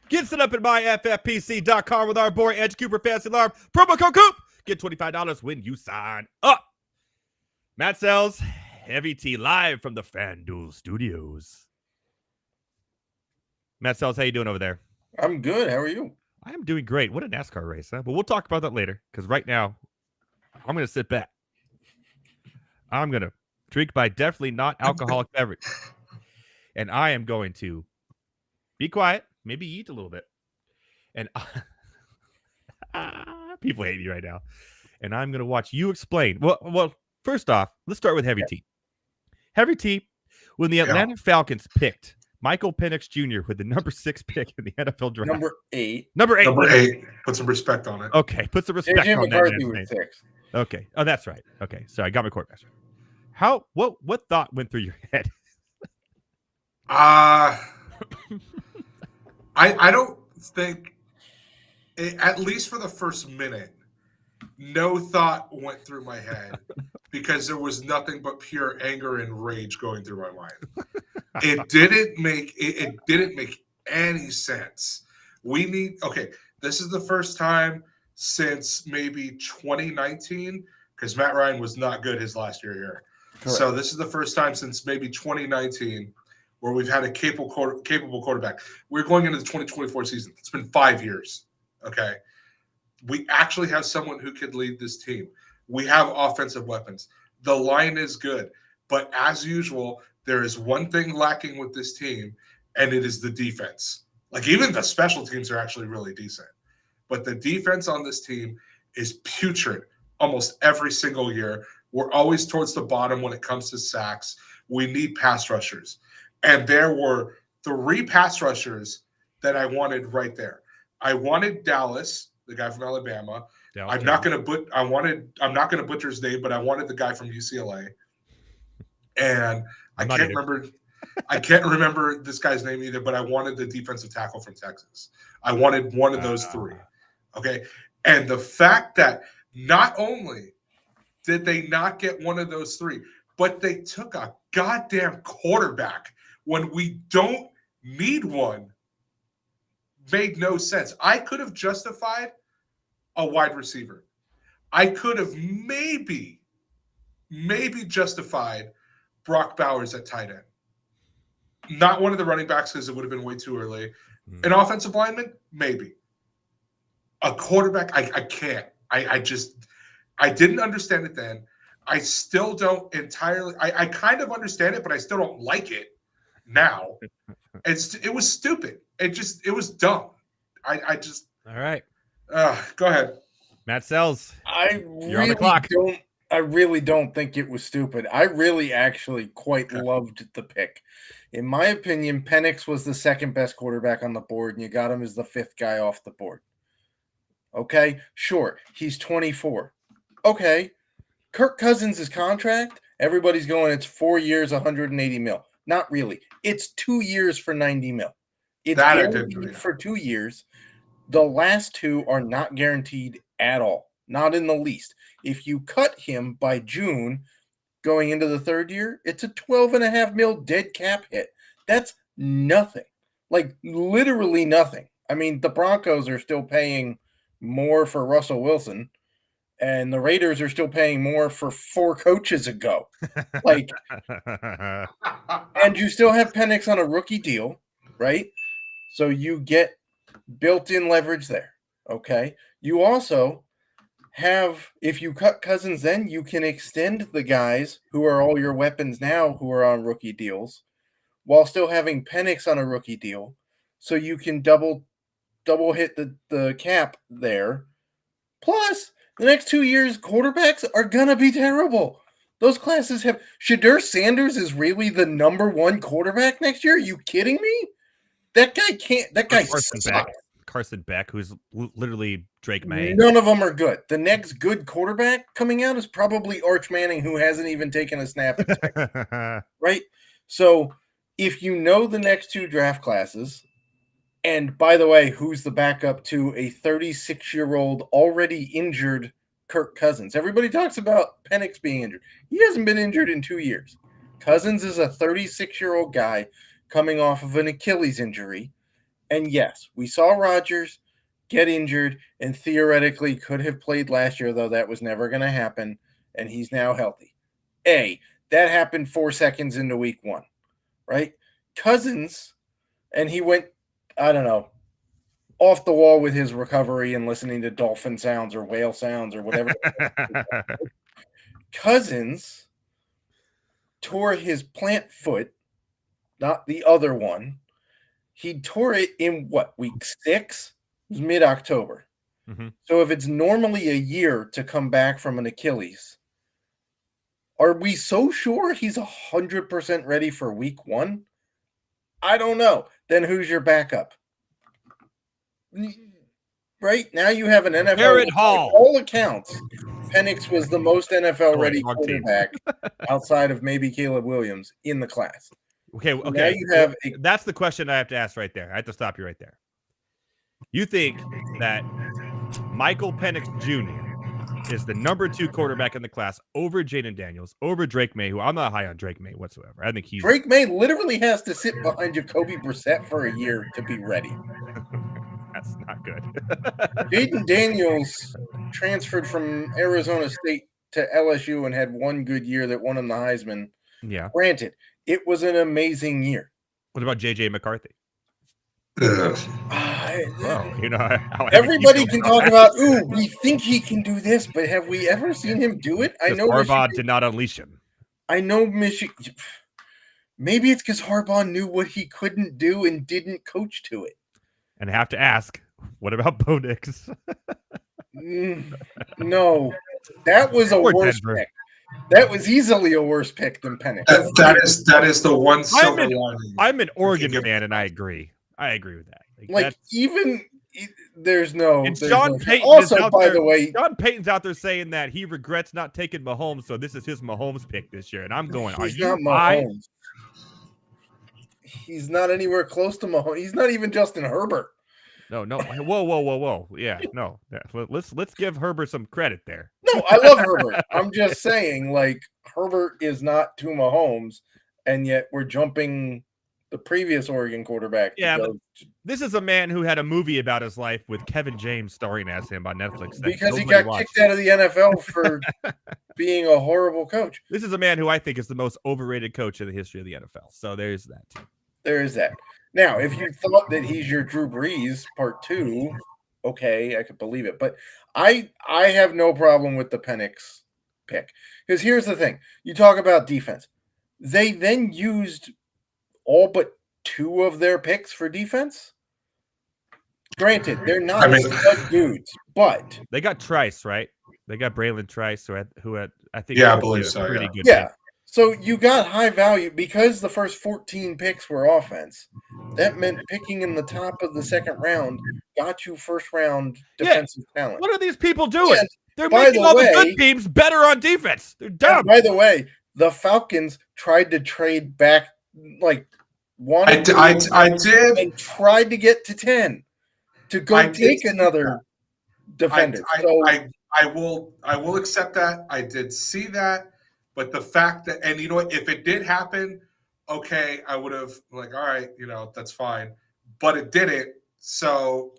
Get set up at myffpc.com with our boy Edge Cooper Fantasy Alarm. Promo code COOP. Get $25 when you sign up. Matt Selz, Heavy T, live from the FanDuel Studios. Matt Selz, how you doing over there? I'm good. How are you? I am doing great. What a NASCAR race, huh? But we'll talk about that later because right now I'm going to sit back. I'm going to drink my definitely not alcoholic beverage. And I am going to be quiet, maybe eat a little bit. And people hate me right now. And I'm going to watch you explain. Well, first off, let's start with Heavy T. Heavy T, when the Atlanta Falcons picked Michael Penix Jr. with the number 6 pick in the NFL draft. Number 8. Number 8. Put some respect on it. Okay, put some respect on McCarthy was that. 6. Okay. Oh, that's right. Okay, so I got my quarterbacks right. What thought went through your head? I don't think, at least for the first minute, no thought went through my head because there was nothing but pure anger and rage going through my mind. It didn't make any sense. This is the first time since maybe 2019, because Matt Ryan was not good his last year here. Correct. So this is the first time since maybe 2019 where we've had a capable quarterback. We're going into the 2024 season. It's been 5 years, okay? We actually have someone who could lead this team. We have offensive weapons. The line is good. But as usual, there is one thing lacking with this team, and it is the defense. Like, even the special teams are actually really decent. But the defense on this team is putrid almost every single year. We're always towards the bottom when it comes to sacks. We need pass rushers. And there were 3 pass rushers that I wanted right there. I wanted Dallas, the guy from Alabama. I'm not going to butcher his name, but I wanted the guy from UCLA. And I can't remember this guy's name either, but I wanted the defensive tackle from Texas. I wanted one of those 3. Okay. And the fact that not only did they not get one of those 3, but they took a goddamn quarterback when we don't need one made no sense. I could have justified a wide receiver. I could have maybe justified Brock Bowers at tight end. Not one of the running backs because it would have been way too early. An offensive lineman, maybe. A quarterback, I can't. I didn't understand it then. I still don't entirely. I kind of understand it, but I still don't like it now. It was stupid. It was dumb. All right. Go ahead. Matt Selz. You're on the clock. I really don't think it was stupid. I really actually quite loved the pick. In my opinion, Penix was the second best quarterback on the board, and you got him as the 5th guy off the board. Okay, sure. He's 24. Okay. Kirk Cousins' contract, everybody's going, it's 4 years, 180 mil. Not really. It's 2 years for 90 mil. It's guaranteed for 2 years. The last 2 are not guaranteed at all. Not in the least. If you cut him by June going into the 3rd year, it's a $12.5 mil dead cap hit. That's nothing. Like, literally nothing. I mean, the Broncos are still paying more for Russell Wilson, and the Raiders are still paying more for 4 coaches ago. Like, and you still have Penix on a rookie deal, right? So you get built-in leverage there, okay? You also have, if you cut Cousins, then you can extend the guys who are all your weapons now who are on rookie deals while still having Penix on a rookie deal. So you can double hit the cap there. Plus, the next 2 years, quarterbacks are going to be terrible. Those classes have... Shedeur Sanders is really the number 1 quarterback next year? Are you kidding me? That guy can't... That guy sucks. Carson Beck, who's literally Drake May. None of them are good. The next good quarterback coming out is probably Arch Manning, who hasn't even taken a snap. Right? So, if you know the next 2 draft classes... And by the way, who's the backup to a 36-year-old already injured Kirk Cousins? Everybody talks about Penix being injured. He hasn't been injured in 2 years. Cousins is a 36-year-old guy coming off of an Achilles injury. And yes, we saw Rodgers get injured and theoretically could have played last year, though that was never going to happen. And he's now healthy. That happened 4 seconds into week 1, right? Cousins, and he went, I don't know, off the wall with his recovery and listening to dolphin sounds or whale sounds or whatever. Cousins tore his plant foot, not the other one. He tore it in week 6? It was mid-October. Mm-hmm. So if it's normally a year to come back from an Achilles, are we so sure he's 100% ready for week 1? I don't know. Then who's your backup? Right now you have an NFL Garrett Hall. All accounts Penix was the most NFL-ready wrong team. quarterback outside of maybe Caleb Williams in the class. Okay. Now you have that's the question I have to ask right there. I have to stop you right there. You think that Michael Penix Jr. is the number 2 quarterback in the class over Jaden Daniels, over Drake May, who I'm not high on Drake May whatsoever. I think he's Drake May literally has to sit behind Jacoby Brissett for a year to be ready. That's not good. Jaden Daniels transferred from Arizona State to LSU and had one good year that won him the Heisman. Yeah. Granted, it was an amazing year. What about JJ McCarthy? Well, you know, everybody can talk about, ooh, we think he can do this, but have we ever seen him do it? I know Harbaugh did not unleash him. I know Michigan. Maybe it's because Harbaugh knew what he couldn't do and didn't coach to it. And I have to ask, what about Bo Nix? No, that was a worse pick. That was easily a worse pick than Penix. That is the one silver lining. I'm an Oregon fan, and I agree. I agree with that. Like even there's no. And there's Sean no, Payton also, by the way, Sean Payton's out there saying that he regrets not taking Mahomes, so this is his Mahomes pick this year. And I'm going, are you not Mahomes? He's not anywhere close to Mahomes. He's not even Justin Herbert. No. Whoa. Yeah, no. Let's give Herbert some credit there. No, I love Herbert. I'm just saying, like, Herbert is not to Mahomes, and yet we're jumping the previous Oregon quarterback. Yeah, but this is a man who had a movie about his life with Kevin James starring as him on Netflix. Because he got kicked out of the NFL for being a horrible coach. This is a man who I think is the most overrated coach in the history of the NFL. So there's that. There is that. Now, if you thought that he's your Drew Brees part 2, okay, I could believe it. But I have no problem with the Penix pick. Because here's the thing. You talk about defense. They then used all but 2 of their picks for defense. Granted, they're not stud dudes, but they got Trice, right? They got Braylon Trice, who had I think I believe so. Pretty good. Yeah. Pick. So you got high value because the first 14 picks were offense. That meant picking in the top of the second round got you first round defensive talent. What are these people doing? And they're making all the good teams better on defense. They're dumb. By the way, the Falcons tried to trade back like I did and tried to get to 10 to go take another defender. I will accept that. I did see that. But the fact that, and you know what, if it did happen, okay, I would have all right, that's fine. But it didn't. So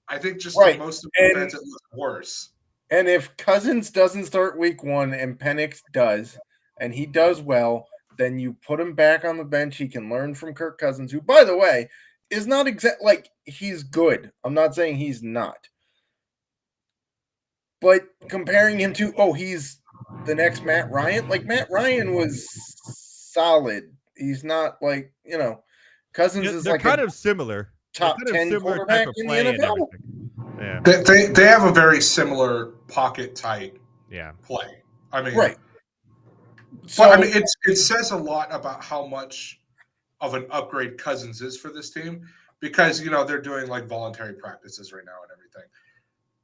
I think just for most of the fans, it looks worse. And if Cousins doesn't start week 1 and Penix does, and he does well, then you put him back on the bench. He can learn from Kirk Cousins, who, by the way, is not he's good. I'm not saying he's not. But comparing him to, he's the next Matt Ryan. Like, Matt Ryan was solid. He's not Cousins is they're kind of similar. Top 10 quarterback in the NFL. Yeah. They have a very similar pocket type play. I mean, right. So I mean, it says a lot about how much of an upgrade Cousins is for this team because they're doing voluntary practices right now and everything.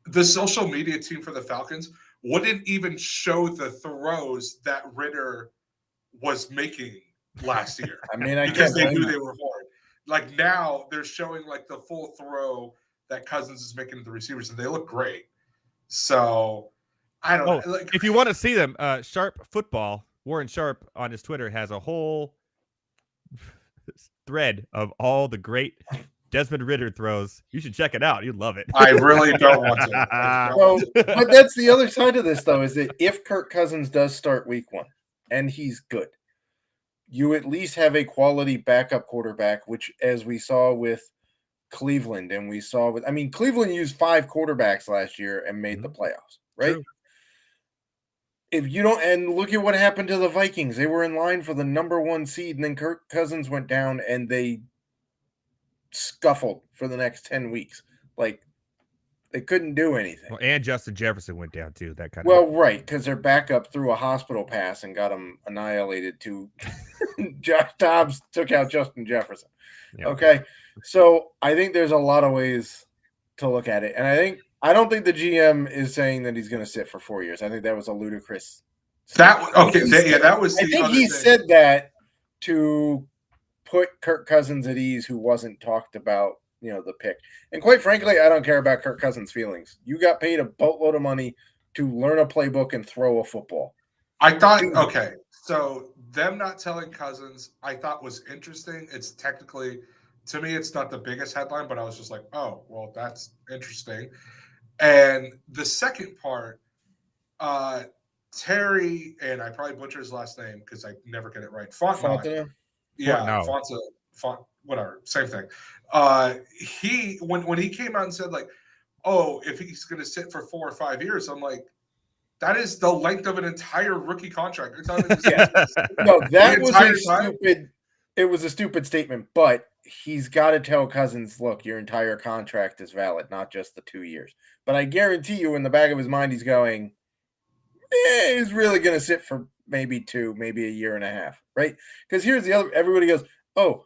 The social media team for the Falcons wouldn't even show the throws that Ritter was making last year. I mean, because they knew they were hard. Now they're showing the full throw that Cousins is making to the receivers, and they look great. So I don't know. If you want to see them, Sharp Football, Warren Sharp on his Twitter has a whole thread of all the great Desmond Ritter throws. You should check it out. You'd love it. I really don't want to. But that's the other side of this, though, is that if Kirk Cousins does start week 1 and he's good, you at least have a quality backup quarterback, which, as we saw with Cleveland and we saw with, Cleveland used 5 quarterbacks last year and made the playoffs, right? True. If you don't, and look at what happened to the Vikings. They were in line for the number 1 seed, and then Kirk Cousins went down and they scuffled for the next 10 weeks. They couldn't do anything. Well, and Justin Jefferson went down too. That kind of right, because their backup threw a hospital pass and got them annihilated. To Josh Dobbs took out Justin Jefferson. Yeah. Okay, so I think there's a lot of ways to look at it, and I think I don't think the GM is saying that he's going to sit for 4 years. I think that was a ludicrous. That was. I think he said that to put Kirk Cousins at ease, who wasn't talked about, the pick. And quite frankly, I don't care about Kirk Cousins' feelings. You got paid a boatload of money to learn a playbook and throw a football. I thought, okay, so them not telling Cousins, I thought was interesting. It's technically, to me, it's not the biggest headline, but I was just like, oh, well, that's interesting. And the second part, Terry, and I probably butcher his last name because I never get it right. Fontenot. Yeah, Fontenot, whatever, same thing. He when he came out and said like, oh, if he's going to sit for 4 or 5 years, I'm like, that is the length of an entire rookie contract. You're telling me No, that was a stupid. It was a stupid statement, but he's got to tell Cousins, look, your entire contract is valid, not just the 2 years. But I guarantee you, in the back of his mind, he's going, he's really going to sit for maybe 2, maybe a year and a half, right? Because here's the other. Everybody goes, oh,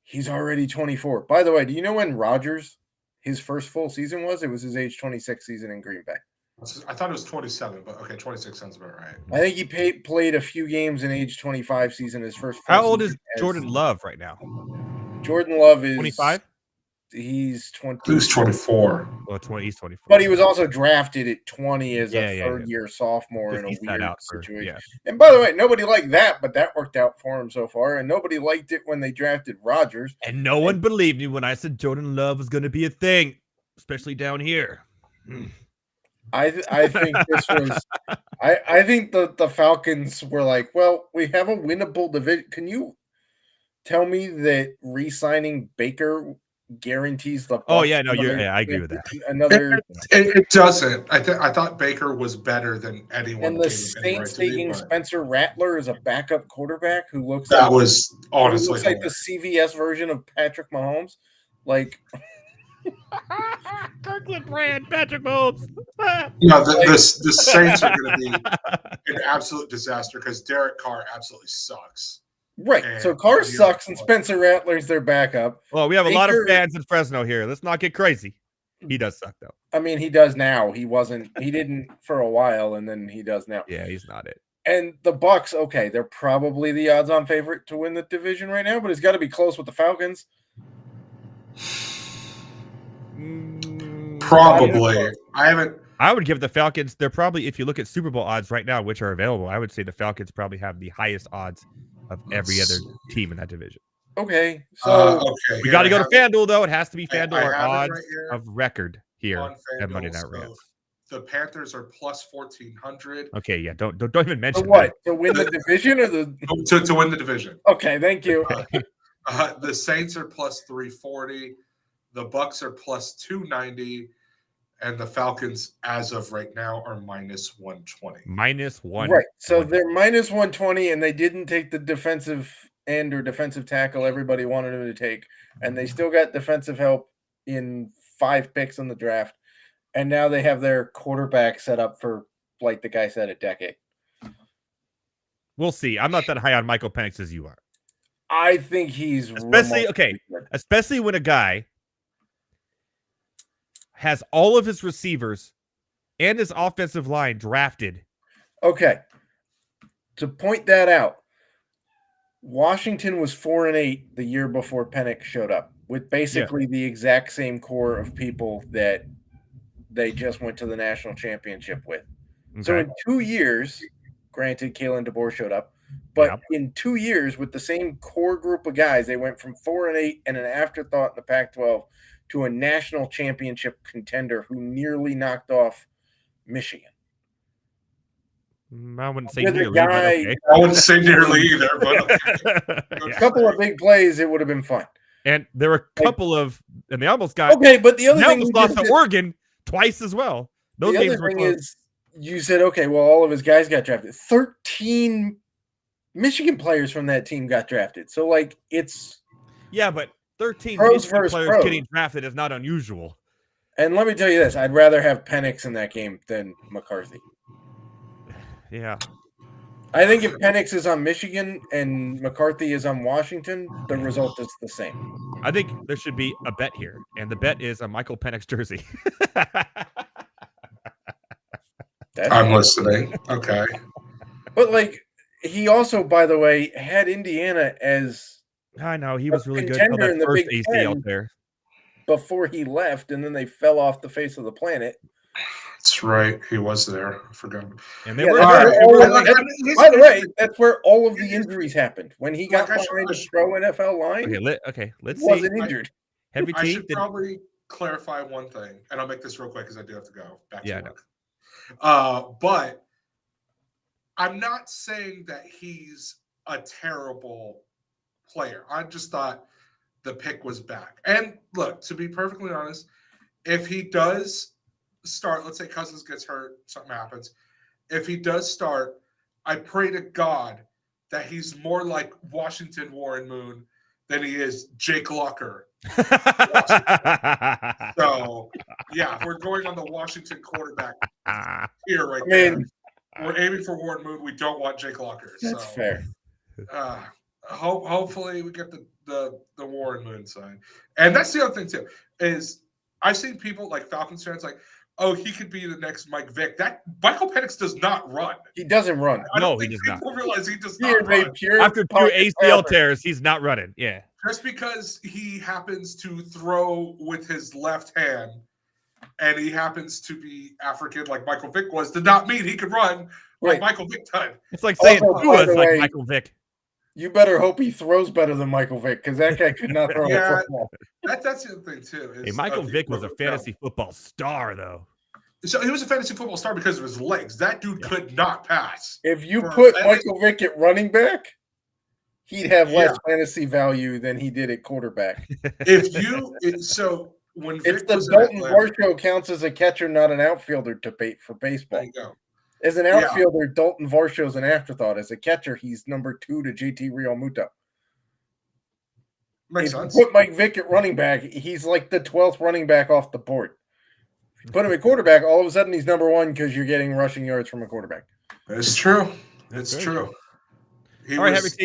he's already 24. By the way, do you know when Rodgers, his first full season was? It was his age 26 season in Green Bay. I thought it was 27, but okay, 26 sounds about right. I think he played a few games in age 25 season, his first. How old is Jordan Love right now? Jordan Love is 25. He's 20. Who's 24? Well, he's 24. But he was also drafted at 20 as a third-year sophomore in a weird situation. Yeah. And by the way, nobody liked that, but that worked out for him so far. And nobody liked it when they drafted Rodgers. And no one believed me when I said Jordan Love was going to be a thing, especially down here. I think this was. I think the Falcons were like, well, we have a winnable division. Can you tell me that re-signing Baker guarantees the? Oh yeah, no, I agree with that. It doesn't. I thought Baker was better than anyone. And the Saints taking Spencer Rattler as a backup quarterback who looks was honestly looks like the CVS version of Patrick Mahomes, like. Kirkland brand, Patrick Mahomes. No, the Saints are going to be an absolute disaster because Derek Carr absolutely sucks. Right. So Carr sucks and Spencer Rattler's their backup. Well, we have a lot of fans in Fresno here. Let's not get crazy. He does suck though. I mean, he does now. He didn't for a while, and then he does now. Yeah, he's not it. And the Bucs, okay, they're probably the odds-on favorite to win the division right now, but it's got to be close with the Falcons. Probably. I would give the Falcons. They're probably, if you look at Super Bowl odds right now, which are available, I would say the Falcons probably have the highest odds of every other team in that division. Okay, so we got to go to FanDuel though. It has to be FanDuel. Our odds of record here at Monday Night Rants. The Panthers are plus 1,400. Okay, yeah, don't even mention what to win the division or to win the division. Okay, thank you. The Saints are plus 340. The Bucs are plus 290, and the Falcons, as of right now, are minus 120. Minus one. Right. So they're minus 120, and they didn't take the defensive end or defensive tackle everybody wanted them to take, and they still got defensive help in 5 picks in the draft, and now they have their quarterback set up for, like the guy said, a decade. We'll see. I'm not that high on Michael Penix as you are. I think he's especially when a guy has all of his receivers and his offensive line drafted. Okay. To point that out, Washington was 4-8 the year before Penix showed up, with basically the exact same core of people that they just went to the national championship with. Okay. So in 2 years, granted, Kalen DeBoer showed up, but in 2 years with the same core group of guys, they went from 4-8 and an afterthought in the Pac-12 to a national championship contender who nearly knocked off Michigan. I wouldn't say nearly. I wouldn't say nearly either, but a couple of big plays, it would have been fun. And there were a couple of, and they almost got. Okay, but the other thing was lost to Oregon twice as well. Those the games other were thing close. Is, you said, okay, well, all of his guys got drafted. 13 Michigan players from that team got drafted. So, like, it's. Yeah, but 13 pros players pros. Getting drafted is not unusual. And let me tell you this, I'd rather have Penix in that game than McCarthy. Yeah. I think if Penix is on Michigan and McCarthy is on Washington, the result is the same. I think there should be a bet here, and the bet is a Michael Penix jersey. I'm listening. Okay. But like, he also, by the way, had Indiana as I know he was really good until contender in that the first Big ACL Ten tear. before he left, and then they fell off the face of the planet. That's right. He was there. I forgot. And they Yeah, were that's hurt. where All right. by the way, that's where all of the injuries happened. When he got Like, behind the pro NFL line, Let's he see. wasn't injured. Heavy I T. should probably clarify one thing, and I'll make this real quick because I do have to go back to Yeah, work. But I'm not saying that he's a terrible player. I just thought the pick was back. And look, to be perfectly honest, if he does start, let's say Cousins gets hurt, something happens. If he does start, I pray to God that he's more like Washington Warren Moon than he is Jake Locker. So, yeah, if we're going on the Washington quarterback here right there. We're aiming for Warren Moon. We don't want Jake Locker. That's fair. Hopefully we get the Warren Moon side. And that's the other thing too, is I've seen people like Falcons fans like, oh, he could be the next Mike Vick. That Michael Penix does not run. He doesn't run. No, he does not. People realize he does not run. After 2 ACL tears, he's not running. Yeah. Just because he happens to throw with his left hand and he happens to be African like Michael Vick was, did not mean he could run like Michael Vick did. It's like saying also, like Michael Vick. You better hope he throws better than Michael Vick, because that guy could not throw a football. That's the other thing too. Hey, Michael Vick was a fantasy football star, though. So he was a fantasy football star because of his legs. That dude could not pass. If you put Michael Vick at running back, he'd have less fantasy value than he did at quarterback. When it's the Dalton Varsho counts as a catcher, not an outfielder for baseball. There you go. As an outfielder, Dalton Varsho's an afterthought. As a catcher, he's number 2 to JT Realmuto. Makes if sense. you put Mike Vick at running back, he's like the 12th running back off the board. If you put him at quarterback, all of a sudden he's number 1 because you're getting rushing yards from a quarterback. It's true. It's true. He was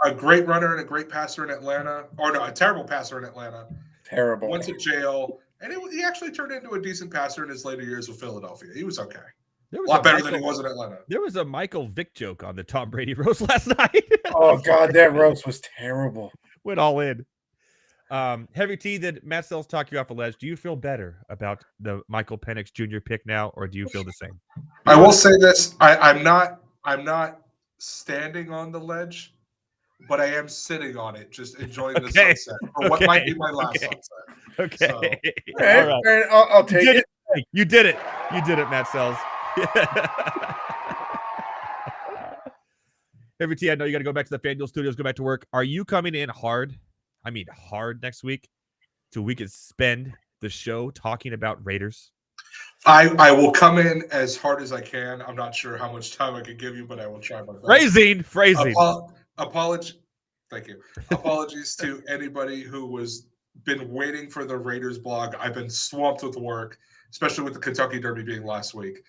a great runner and a great passer in Atlanta. Or no, a terrible passer in Atlanta. Terrible. Went to jail. And he actually turned into a decent passer in his later years with Philadelphia. He was okay. A lot better than he was in Atlanta. There was a Michael Vick joke on the Tom Brady Roast last night. Oh, God, that roast was terrible. Went all in. Heavy T, did Matt Selz talk you off a ledge? Do you feel better about the Michael Penix Jr. pick now, or do you feel the same? I will say this. I'm not standing on the ledge, but I am sitting on it, just enjoying the sunset. Or what might be my last sunset. Okay. So, all right. I'll take it. You did it. You did it, Matt Selz. Heavy T, I know you got to go back to the FanDuel studios, go back to work. Are you coming in hard? I mean, hard next week, so we could spend the show talking about Raiders? I will come in as hard as I can. I'm not sure how much time I can give you, but I will try my best. Phrasing. Thank you. Apologies to anybody who was been waiting for the Raiders blog. I've been swamped with work, especially with the Kentucky Derby being last week.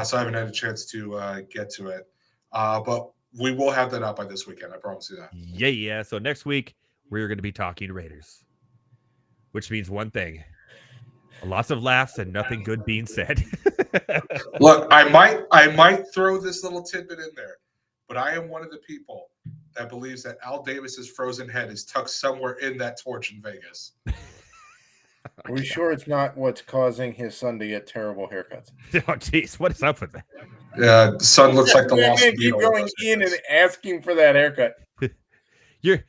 So I haven't had a chance to get to it. But we will have that out by this weekend. I promise you that. Yeah. So next week, we're going to be talking Raiders, which means one thing: lots of laughs and nothing good being said. Look, I might throw this little tidbit in there, but I am one of the people that believes that Al Davis's frozen head is tucked somewhere in that torch in Vegas. Are we sure it's not what's causing his son to get terrible haircuts? Oh, jeez, what is up with that? Yeah, the son looks like the lost man keep going in and asking for that haircut. You're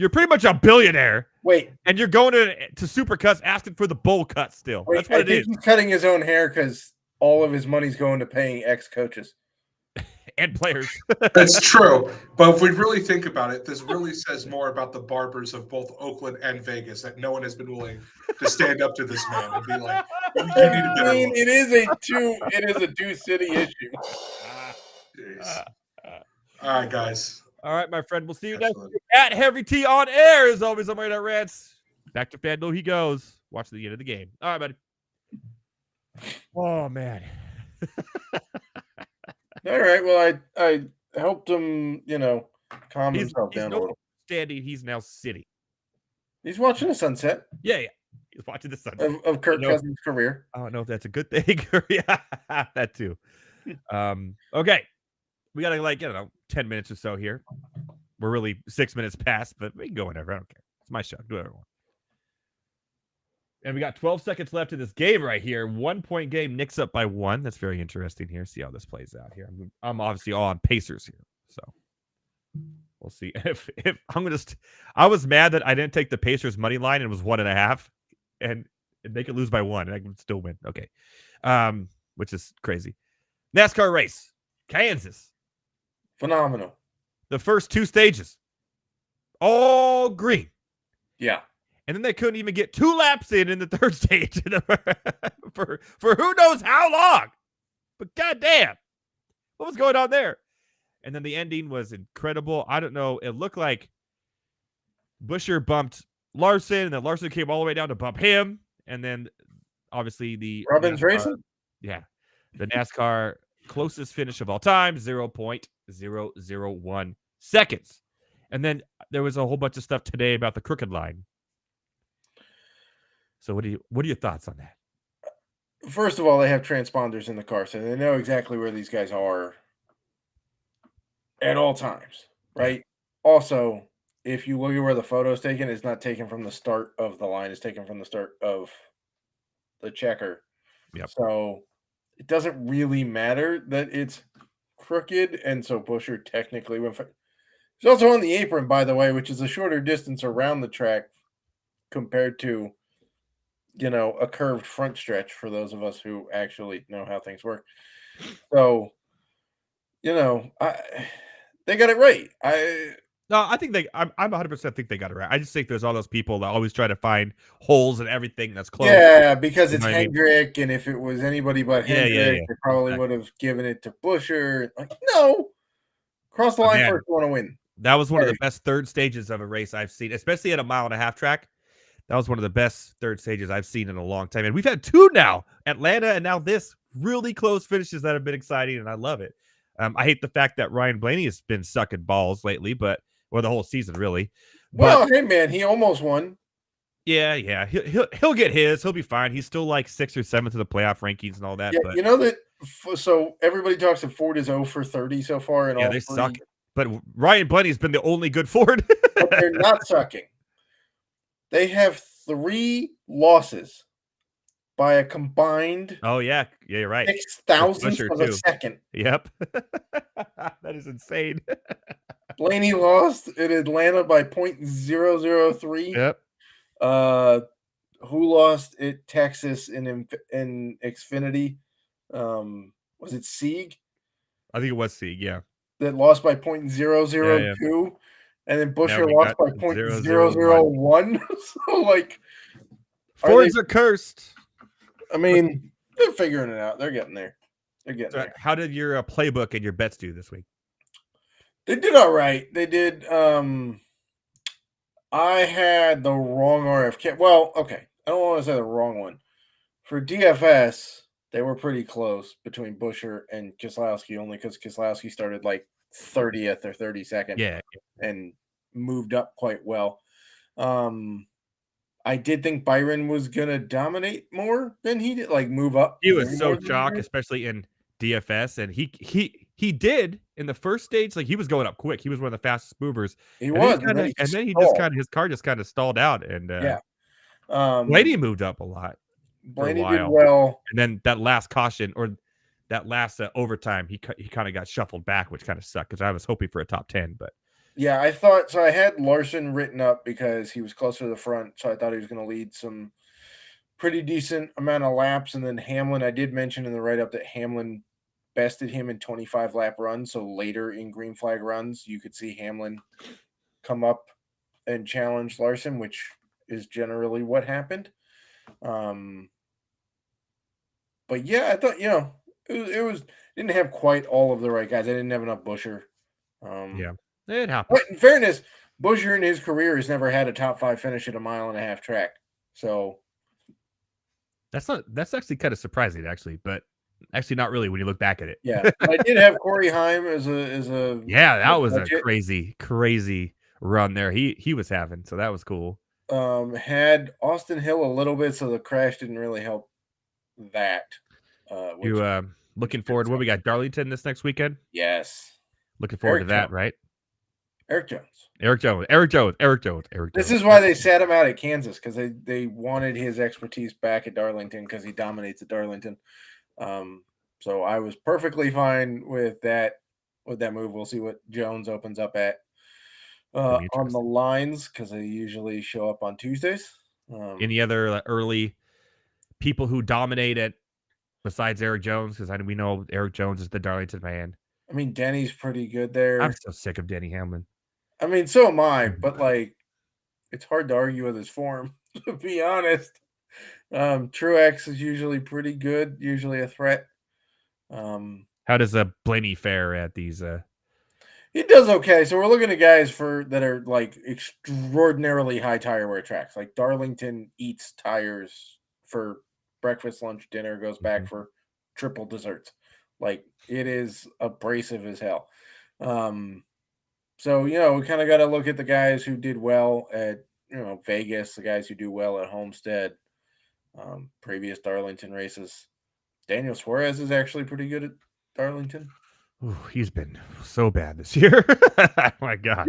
pretty much a billionaire. Wait, and you're going to Supercuts asking for the bowl cut still. Wait, that's what it is. He's cutting his own hair because all of his money's going to paying ex-coaches and players. That's true. But if we really think about it, this really says more about the barbers of both Oakland and Vegas, that no one has been willing to stand up to this man and be like, you need a better look. It is a two-city issue. All right, guys. All right, my friend. We'll see you next week at Heavy T on air. As always, on Monday Night Rants. Back to FanDuel he goes. Watch the end of the game. All right, buddy. Oh, man. All right. Well, I helped him, calm himself down a little. Standing. He's now sitting. He's watching the sunset. Yeah. He's watching the sunset of Kirk Cousins' career. I don't know if that's a good thing. Yeah, that too. Okay. We got like, 10 minutes or so here. We're really 6 minutes past, but we can go whenever. I don't care. It's my show. Do whatever I want. And we got 12 seconds left in this game right here. 1 point game. Knicks up by 1. That's very interesting here. See how this plays out here. I'm obviously all on Pacers here. So we'll see. If I'm going to, I was mad that I didn't take the Pacers money line and it was 1.5 and they could lose by 1 and I can still win. Okay. Which is crazy. NASCAR race. Kansas. Phenomenal. The first 2 stages. All green. Yeah. And then they couldn't even get 2 laps in the third stage for who knows how long. But goddamn, what was going on there? And then the ending was incredible. I don't know. It looked like Buescher bumped Larson, and then Larson came all the way down to bump him. And then obviously the Robbins NASCAR, racing? Yeah. The NASCAR closest finish of all time, 0.001 seconds. And then there was a whole bunch of stuff today about the crooked line. So what are your thoughts on that? First of all, they have transponders in the car, so they know exactly where these guys are at all times, right? Yeah. Also, if you look at where the photo is taken, it's not taken from the start of the line. It's taken from the start of the checker. Yep. So it doesn't really matter that it's crooked, and so Buescher technically went. He's also on the apron, by the way, which is a shorter distance around the track compared to, a curved front stretch for those of us who actually know how things work. So, they got it right. I think I'm 100% think they got it right. I just think there's all those people that always try to find holes in everything that's close. Yeah, because it's Hendrick, and if it was anybody but Hendrick, they probably would have given it to Buescher. Like, no, cross the line first, you want to win. That was one of the best third stages of a race I've seen, especially at a 1.5-mile track. That was one of the best third stages I've seen in a long time. And we've had 2 now, Atlanta and now this, really close finishes that have been exciting, and I love it. I hate the fact that Ryan Blaney has been sucking balls lately, the whole season, really. Well, hey, man, he almost won. Yeah. He'll get his. He'll be fine. He's still like 6th or 7th to the playoff rankings and all that. Yeah, but... so everybody talks that Ford is 0 for 30 so far. And they suck. But Ryan Blaney's been the only good Ford. But they're not sucking. They have 3 losses by a combined. Oh yeah, you're right. 6,000th of a second. Yep, that is insane. Blaney lost in Atlanta by 0.003. Yep. Who lost at Texas in Xfinity? Was it Sieg? I think it was Sieg. Yeah. That lost by 0.002. Yeah. And then Buescher lost by 0.001. So, like, Fords are cursed. I mean, they're figuring it out. They're getting there. There. How did your playbook and your bets do this week? They did all right. They did. I had the wrong RFK. Well, okay. I don't want to say the wrong one. For DFS, they were pretty close between Buescher and Keselowski, only because Keselowski started like 30th or 32nd. Yeah. And moved up quite well. I did think Byron was going to dominate more than he did, like move up. He was so shocked, especially in DFS. And he did in the first stage, like he was going up quick. He was one of the fastest movers. He was. And then his car just kind of stalled out. And Blaney moved up a lot. Blaney did well. And then that last caution or that last overtime, he kind of got shuffled back, which kind of sucked because I was hoping for a top 10, but. Yeah, I thought so. I had Larson written up because he was closer to the front, so I thought he was going to lead some pretty decent amount of laps. And then Hamlin, I did mention in the write-up that Hamlin bested him in 25-lap runs. So later in green flag runs, you could see Hamlin come up and challenge Larson, which is generally what happened. But yeah, I thought it was didn't have quite all of the right guys. I didn't have enough Buescher. Yeah. It happened. But in fairness, Buescher in his career has never had a top 5 finish at a 1.5-mile track. So that's actually kind of surprising, actually, but actually not really when you look back at it. Yeah, I did have Corey Heim as a yeah, that was a crazy run there. He was having, so that was cool. Had Austin Hill a little bit, so the crash didn't really help that. You looking forward? What we got? Darlington this next weekend. Yes. Looking forward to that, right? Eric Jones. This is why they sat him out at Kansas, because they wanted his expertise back at Darlington because he dominates at Darlington. So I was perfectly fine with that move. We'll see what Jones opens up at on the lines, because they usually show up on Tuesdays. Any other early people who dominate it besides Eric Jones? Because we know Eric Jones is the Darlington man. I mean, Denny's pretty good there. I'm so sick of Denny Hamlin. I mean, so am I, but like, it's hard to argue with his form, to be honest. Truex is usually pretty good, usually a threat. How does Blaney fare at these? He does okay. So we're looking at guys that are like extraordinarily high tire wear tracks. Like Darlington eats tires for breakfast, lunch, dinner, goes back for triple desserts. Like, it is abrasive as hell. So, we kind of got to look at the guys who did well at, Vegas, the guys who do well at Homestead, previous Darlington races. Daniel Suarez is actually pretty good at Darlington. Ooh, he's been so bad this year. Oh my God.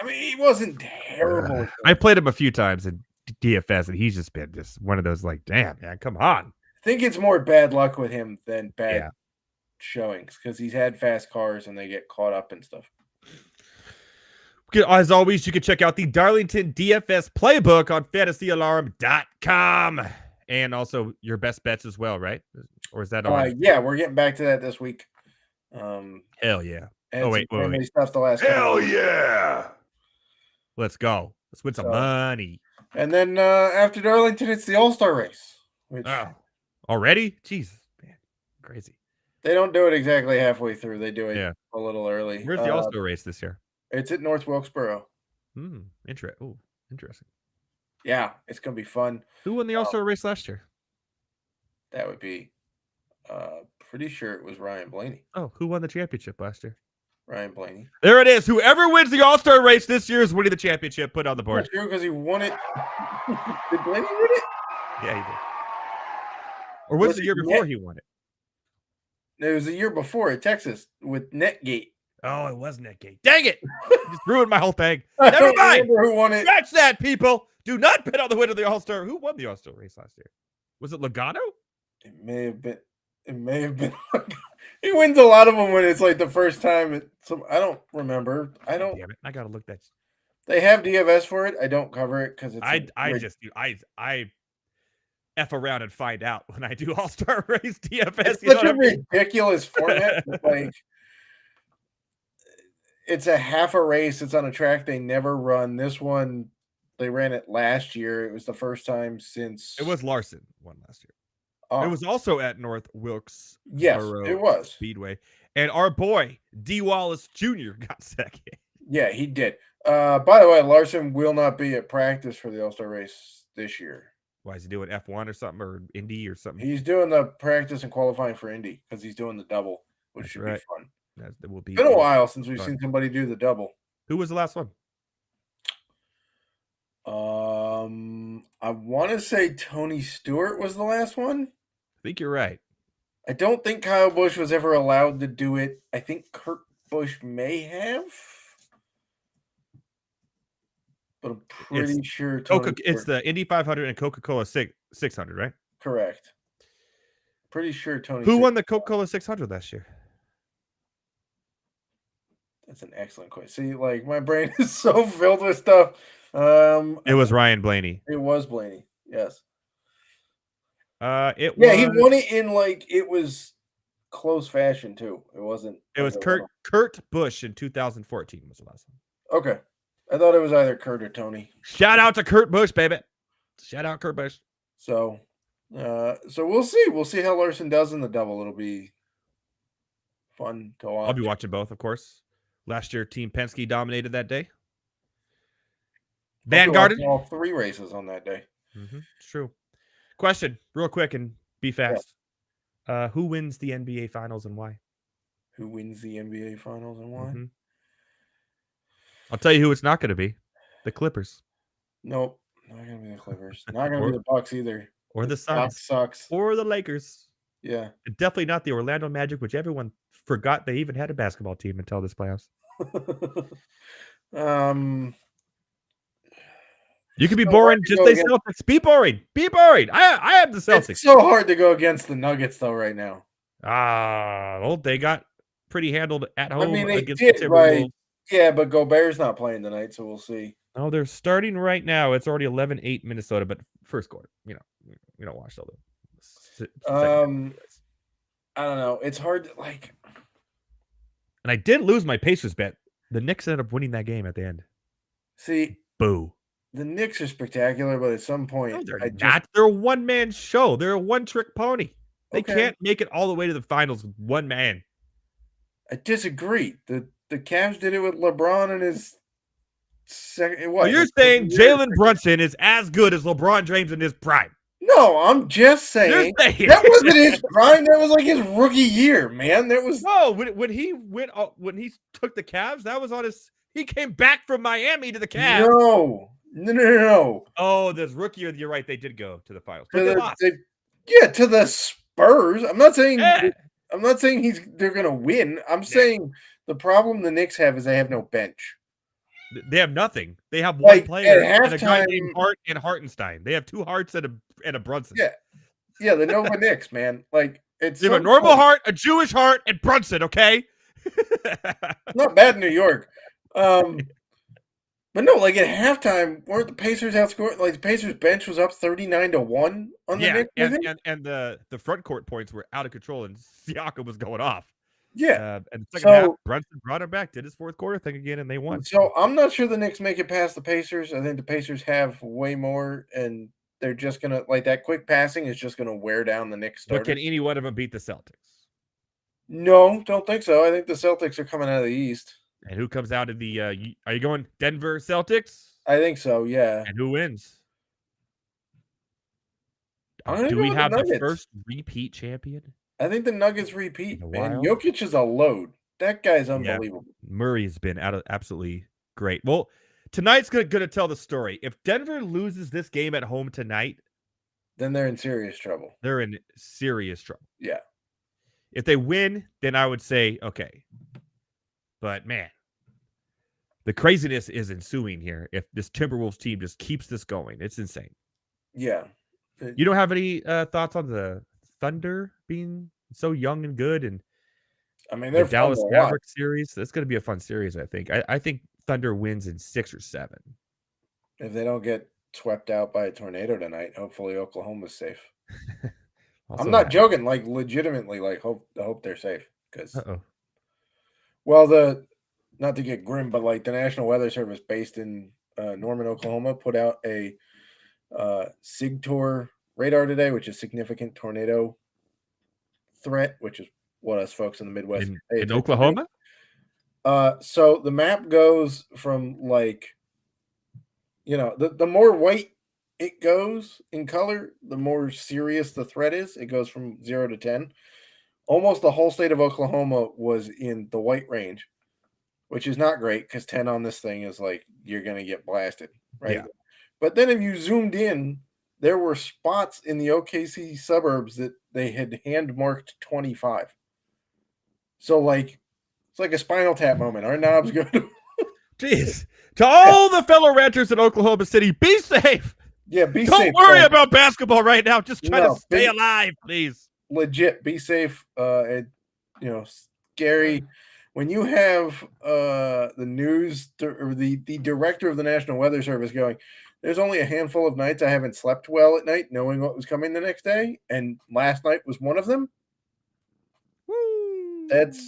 He wasn't terrible. I played him a few times in DFS, and he's just been one of those like, damn, man, come on. I think it's more bad luck with him than bad showings, because he's had fast cars and they get caught up and stuff. As always, you can check out the Darlington DFS playbook on fantasyalarm.com, and also your best bets as well, right? Or is that on? Yeah, we're getting back to that this week. Hell yeah. Oh, wait. Stuff the last Hell yeah. Let's go. Let's win some money. And then after Darlington, it's the All-Star race. Which already? Jesus, man. Crazy. They don't do it exactly halfway through. They do it a little early. Where's the All-Star race this year? It's at North Wilkesboro. Interesting. Yeah, it's going to be fun. Who won the All-Star race last year? That would be pretty sure it was Ryan Blaney. Oh, who won the championship last year? Ryan Blaney. There it is. Whoever wins the All-Star race this year is winning the championship. Put on the board. That's true, because he won it. Did Blaney win it? Yeah, he did. Or was it the year before he won it? It was the year before at Texas with Netgate. Oh, it was Netgate. Dang it. Just ruined my whole thing. Never mind. Who won it. Scratch that, people. Do not bet on the winner of the All-Star. Who won the All-Star race last year? Was it Logano? It may have been. He wins a lot of them when it's like the first time. I don't remember. Damn it. I got to look that. They have DFS for it. I don't cover it because it's. I F around and find out when I do All-Star race DFS. It's such a ridiculous format. Like, it's a half a race. It's on a track they never run. This one, they ran it last year. It was the first time since. It was Larson won last year. Oh. It was also at North Wilkes. Yes, it was. Speedway. And our boy, D. Wallace Jr. got second. Yeah, he did. By the way, Larson will not be at practice for the All-Star race this year. Why is he doing F1 or something, or Indy or something? He's doing the practice and qualifying for Indy because he's doing the double, which should be fun. That will be. It's been a while since we've seen somebody do the double. Who was the last one? I want to say Tony Stewart was the last one. I think you're right. I don't think Kyle Busch was ever allowed to do it. I think Kurt Busch may have. But I'm pretty sure it's the Indy 500 and Coca-Cola 600, right? Correct. Pretty sure Tony. Who won the Coca-Cola 600 last year? That's an excellent question. See, like, my brain is so filled with stuff. It was Ryan Blaney. It was Blaney. Yes. He won it in it was close fashion too. It wasn't. It was Kurt Busch in 2014 was the last one. Okay. I thought it was either Kurt or Tony. Shout out to Kurt Busch, baby. Shout out Kurt Busch. So we'll see. We'll see how Larson does in the double. It'll be fun to watch. I'll be watching both, of course. Last year, Team Penske dominated that day. Vanguard. All three races on that day. It's true. Question, real quick, and be fast. Yeah. Who wins the NBA Finals and why? Who wins the NBA Finals and why? I'll tell you who it's not going to be. The Clippers. Nope. Not gonna be the Clippers. Not gonna be the Bucks either. Or the Suns. Sucks. Or the Lakers. Yeah. And definitely not the Orlando Magic, which everyone forgot they even had a basketball team until this playoffs. You can be boring. Just say Celtics. Be boring. Be boring. I have the Celtics. It's so hard to go against the Nuggets though right now. Well, they got pretty handled at home. I mean, they against did, the right? Yeah, but Gobert's not playing tonight, so we'll see. Oh, they're starting right now. It's already 11-8 Minnesota, but first quarter. You know, we don't watch all the. I don't know. It's hard to like. And I did lose my Pacers bet. The Knicks ended up winning that game at the end. See, boo. The Knicks are spectacular, but at some point, no, they're not. They're a one-man show. They're a one-trick pony. They can't make it all the way to the finals with one man. I disagree. The Cavs did it with LeBron and his second. What? So you're saying Jalen Brunson is as good as LeBron James in his prime? No, I'm just saying that wasn't his prime. That was like his rookie year, man. That was when he took the Cavs. That was on his. He came back from Miami to the Cavs. No. Oh, this rookie year, you're right. They did go to the finals, but they lost. To the Spurs. I'm not saying. Yeah. I'm not saying they're gonna win. I'm saying the problem the Knicks have is they have no bench. They have nothing. They have one player and a guy named Hart and Hartenstein. They have two Harts and a Brunson. Yeah, the Nova Knicks, man. Like it's they have a normal Hart, a Jewish Hart, and Brunson. Okay, not bad in New York. But no, like at halftime, weren't the Pacers outscored? Like the Pacers bench was up 39-1 on the Knicks. And the front court points were out of control, and Siakam was going off. Yeah, and the second half, Brunson brought him back, did his fourth quarter thing again, and they won. So I'm not sure the Knicks make it past the Pacers. I think the Pacers have way more, and they're just gonna like that quick passing is just gonna wear down the Knicks. But can any one of them beat the Celtics? No, don't think so. I think the Celtics are coming out of the East. And who comes out of the? Are you going Denver Celtics? I think so. Yeah. And who wins? Do we have the first repeat champion? I think the Nuggets repeat, man. Jokic is a load. That guy's unbelievable. Yeah. Murray's been absolutely great. Well, tonight's going to tell the story. If Denver loses this game at home tonight, then they're in serious trouble. They're in serious trouble. Yeah. If they win, then I would say, okay. But, man, the craziness is ensuing here if this Timberwolves team just keeps this going. It's insane. Yeah. You don't have any thoughts on the Thunder being so young and good, and I mean, they're the Dallas Mavericks series. That's going to be a fun series, I think. I think Thunder wins in 6 or 7. If they don't get swept out by a tornado tonight, hopefully Oklahoma's safe. I'm not joking. Like legitimately, like I hope they're safe because. Well, not to get grim, but like the National Weather Service, based in Norman, Oklahoma, put out a SIGTOR radar today, which is significant tornado threat, which is what us folks in the Midwest in Oklahoma. So the map goes from like, the more white it goes in color, the more serious the threat is. It goes from 0 to 10. Almost the whole state of Oklahoma was in the white range, which is not great because 10 on this thing is like you're going to get blasted, right? Yeah. But then if you zoomed in, there were spots in the OKC suburbs that they had hand marked 25. So like it's like a Spinal Tap moment. Our knobs go to Jeez. To all the fellow ranters in Oklahoma City, be safe. Yeah, be Don't safe. Don't worry about basketball right now. Just try to stay alive, please. Legit, be safe. And scary. When you have the news or the director of the National Weather Service going, there's only a handful of nights I haven't slept well at night, knowing what was coming the next day, and last night was one of them. Woo. That's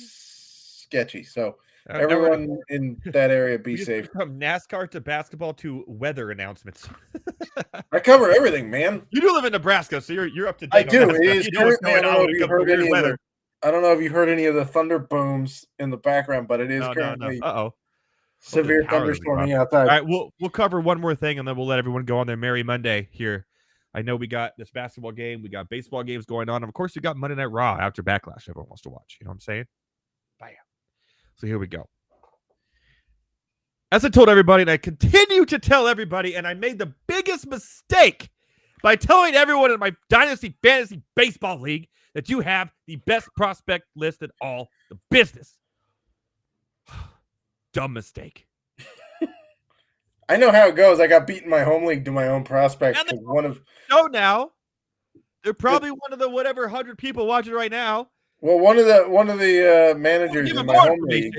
sketchy. So everyone in that area, be safe. From NASCAR to basketball to weather announcements. I cover everything, man. You do live in Nebraska, so you're up to I date. do. It is currently. I don't know if you heard any of the thunder booms in the background, but it is currently severe thunderstorming outside. All right, we'll cover one more thing, and then we'll let everyone go on their merry Monday here. I know we got this basketball game, we got baseball games going on, and of course we got Monday Night Raw after Backlash. Everyone wants to watch. You know what I'm saying? Bam. So here we go. as I told everybody, and I continue to tell everybody, and I made the biggest mistake by telling everyone in my Dynasty Fantasy Baseball League that you have the best prospect list in all the business. Dumb mistake. I know how it goes. I got beat in my home league to my own prospects. And now they're probably one of the whatever 100 people watching right now. Well, one of the managers in my home league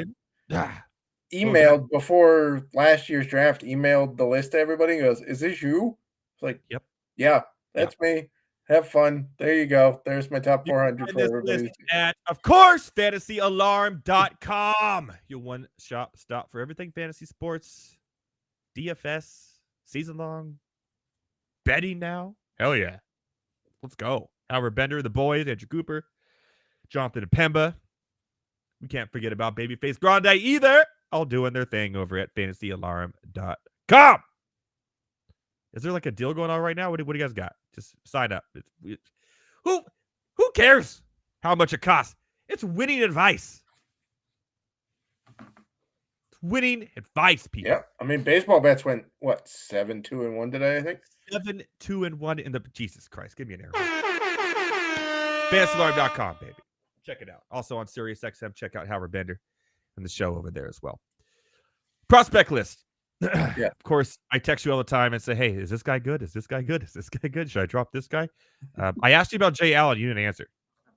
emailed before last year's draft. Emailed the list to everybody. And goes, "Is this you?" It's like, "Yep, yeah, that's me. Have fun. There you go. There's my top 400 for everybody." At, of course, fantasyalarm.com. Your one-stop stop for everything fantasy sports, DFS, season-long, betting now. Hell yeah. Let's go. Howard Bender, the boys, Andrew Cooper, Jonathan Pemba. We can't forget about Babyface Grande either. All doing their thing over at fantasyalarm.com. Is there like a deal going on right now? What do you guys got? Just sign up. Who cares how much it costs? It's winning advice. It's winning advice, people. Yeah, I mean, baseball bets went, what, 7-2-1 today, I think? 7-2-1 in the... Jesus Christ, give me an error. FantasyAlarm.com, baby. Check it out. Also on SiriusXM, check out Howard Bender and the show over there as well. Prospect list. Yeah. Of course, I text you all the time and say, hey, is this guy good? Is this guy good? Is this guy good? Should I drop this guy? I asked you about Jay Allen. You didn't answer.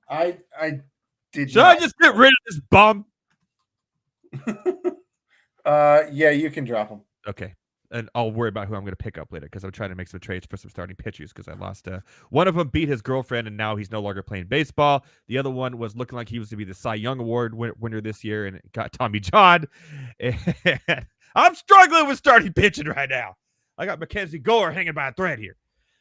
I did. Should I just get rid of this bum? Yeah, you can drop him. Okay. And I'll worry about who I'm going to pick up later because I'm trying to make some trades for some starting pitchers because I lost. One of them beat his girlfriend and now he's no longer playing baseball. The other one was looking like he was to be the Cy Young Award winner this year and got Tommy John. And I'm struggling with starting pitching right now. I got Mackenzie Gore hanging by a thread here.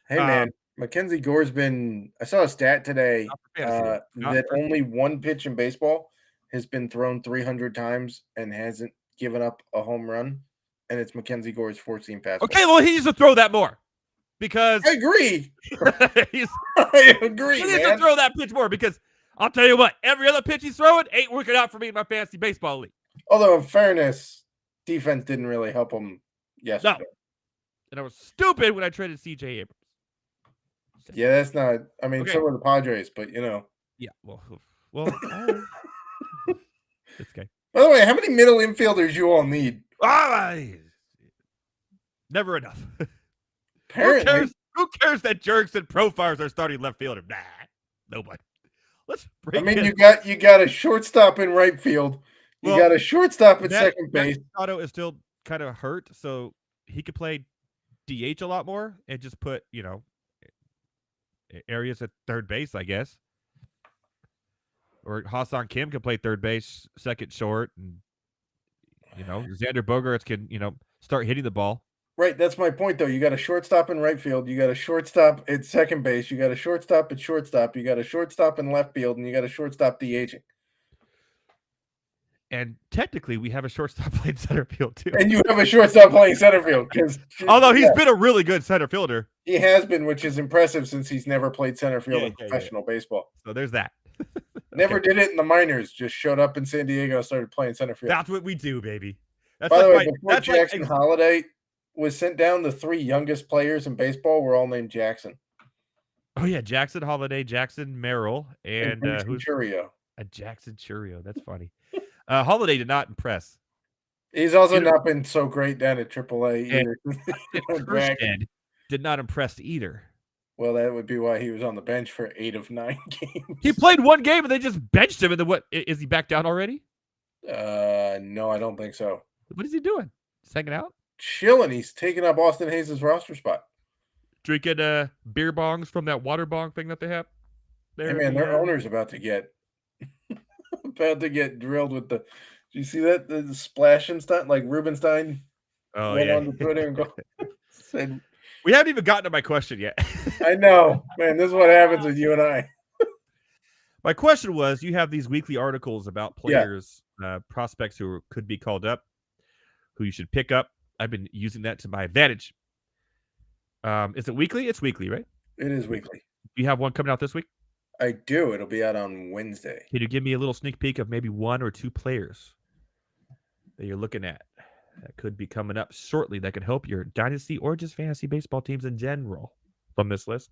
Hey, man. Mackenzie Gore's been – I saw a stat today that only one pitch in baseball has been thrown 300 times and hasn't given up a home run. And it's Mackenzie Gore's 4-seam fastball. Okay, well, he needs to throw that more because I agree. I agree. He needs to throw that pitch more because I'll tell you what, every other pitch he's throwing ain't working out for me in my fantasy baseball league. Although, in fairness, defense didn't really help him yesterday. No. And I was stupid when I traded C.J. Abrams. Yeah, that's not. I mean, so were the Padres, but you know. Yeah, well, this guy. By the way, how many middle infielders you all need? Never enough. Apparently. Who cares that Jerks and Profiles are starting left fielder? Nah, nobody. Let's break you got a shortstop in right field. You got a shortstop at second base. Soto is still kind of hurt, so he could play DH a lot more and just put, areas at third base, I guess. Or Ha-Seong Kim can play third base, second short, and Xander Bogaerts can, start hitting the ball. Right, that's my point, though. You got a shortstop in right field, you got a shortstop at second base, you got a shortstop at shortstop, you got a shortstop in left field, and you got a shortstop DHing. And technically, we have a shortstop playing center field, too. And you have a shortstop playing center field. Although he's been a really good center fielder. He has been, which is impressive since he's never played center field in professional baseball. So there's that. Never did it in the minors. Just showed up in San Diego, started playing center field. That's what we do, baby. That's By the way, before Jackson Holiday was sent down, the 3 youngest players in baseball were all named Jackson. Oh, yeah. Jackson Holiday, Jackson Merrill, and who's Churio. A Jackson Churio. That's funny. Holiday did not impress. He's also not been so great down at AAA either. Did not impress either. Well, that would be why he was on the bench for 8 of 9 games. He played one game and they just benched him. And then what? Is he back down already? No, I don't think so. What is he doing? Just hanging out? Chilling. He's taking up Austin Hayes' roster spot. Drinking beer bongs from that water bong thing that they have. Hey, man, their owner's about to get drilled with the. Do you see that the Splashenstein, like Rubenstein? Oh, went on to Twitter and said. We haven't even gotten to my question yet. I know, man. This is what happens with you and I. My question was, you have these weekly articles about players, prospects who could be called up, who you should pick up. I've been using that to my advantage. Is it weekly? It's weekly, right? It is weekly. Do you have one coming out this week? I do. It'll be out on Wednesday. Can you give me a little sneak peek of maybe 1 or 2 players that you're looking at? that could be coming up shortly that could help your dynasty or just fantasy baseball teams in general from this list.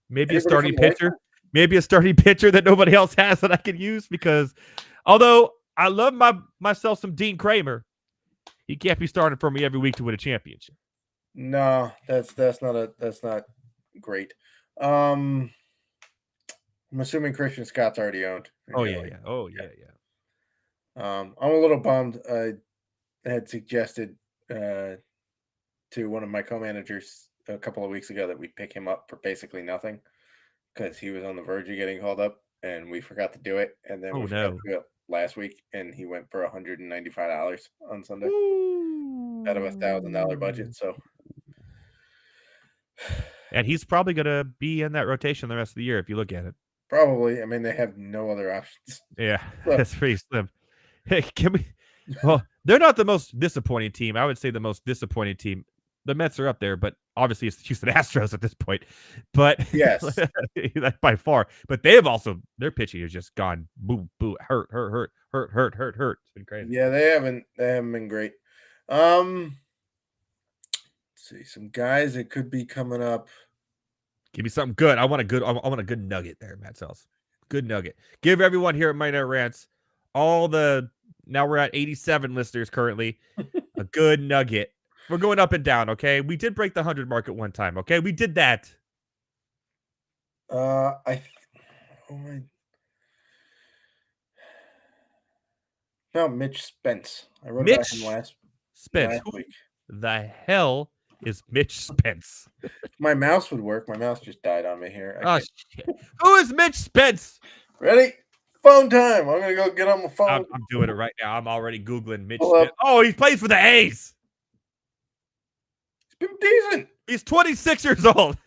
Maybe a starting pitcher. Maybe a starting pitcher that nobody else has that I could use because although I love myself some Dean Kramer, he can't be starting for me every week to win a championship. No, that's not great. I'm assuming Christian Scott's already owned. Oh yeah. I'm a little bummed. I had suggested to one of my co-managers a couple of weeks ago that we pick him up for basically nothing because he was on the verge of getting called up, and we forgot to do it. And then we forgot to do it last week, and he went for $195 on Sunday out of $1,000 budget. So, and he's probably going to be in that rotation the rest of the year if you look at it. Probably. I mean, they have no other options. Yeah, that's pretty slim. Hey, can we? Well, they're not the most disappointing team. I would say the most disappointing team. The Mets are up there, but obviously it's the Houston Astros at this point. But yes, by far. But they have also their pitching has just gone boo boo hurt. It's been crazy. Yeah, they haven't been great. Let's see some guys that could be coming up. Give me something good. I want a good nugget there, Matt Selz. Good nugget. Give everyone here at Monday Night Rants now we're at 87 listeners currently. A good nugget. We're going up and down, okay? We did break the 100 mark at one time, okay? We did that. Mitch Spence. I wrote about him last week. The hell is Mitch Spence? My mouse would work. My mouse just died on me here. Shit. Who is Mitch Spence? Ready? Phone time. I'm going to go get on my phone. I'm doing it right now. I'm already Googling Mitch Spence. Oh, he plays for the A's. He's been decent. He's 26 years old.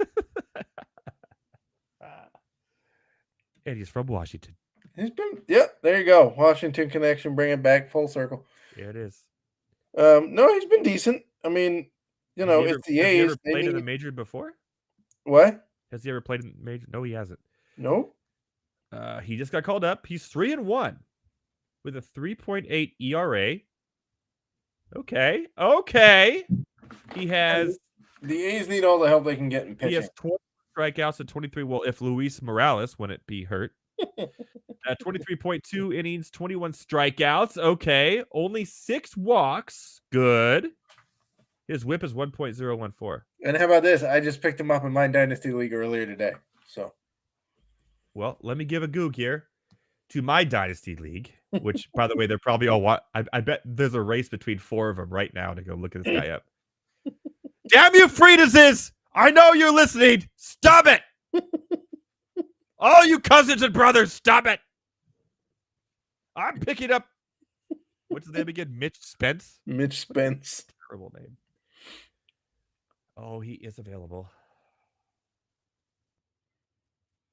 And he's from Washington. There you go. Washington connection, bring it back full circle. Yeah, it is. No, he's been decent. I mean, it's the A's. Has he ever played in the major before? What? Has he ever played in the major? No, he hasn't. No. He just got called up. He's 3-1 with a 3.8 ERA. Okay. He has. The A's need all the help they can get in pitching. He has 20 strikeouts and 23. Well, if Luis Morales wouldn't be hurt. 23.2 innings, 21 strikeouts. Okay. Only 6 walks. Good. His whip is 1.014. And how about this? I just picked him up in my Dynasty League earlier today. So. Well, let me give a goog here to my Dynasty League, which, by the way, they're probably all I bet there's a race between 4 of them right now to go look at this guy up. Damn you, Fridases! I know you're listening. Stop it! All you cousins and brothers, stop it! I'm picking up. What's his name again? Mitch Spence? Mitch Spence. Terrible name. Oh, he is available.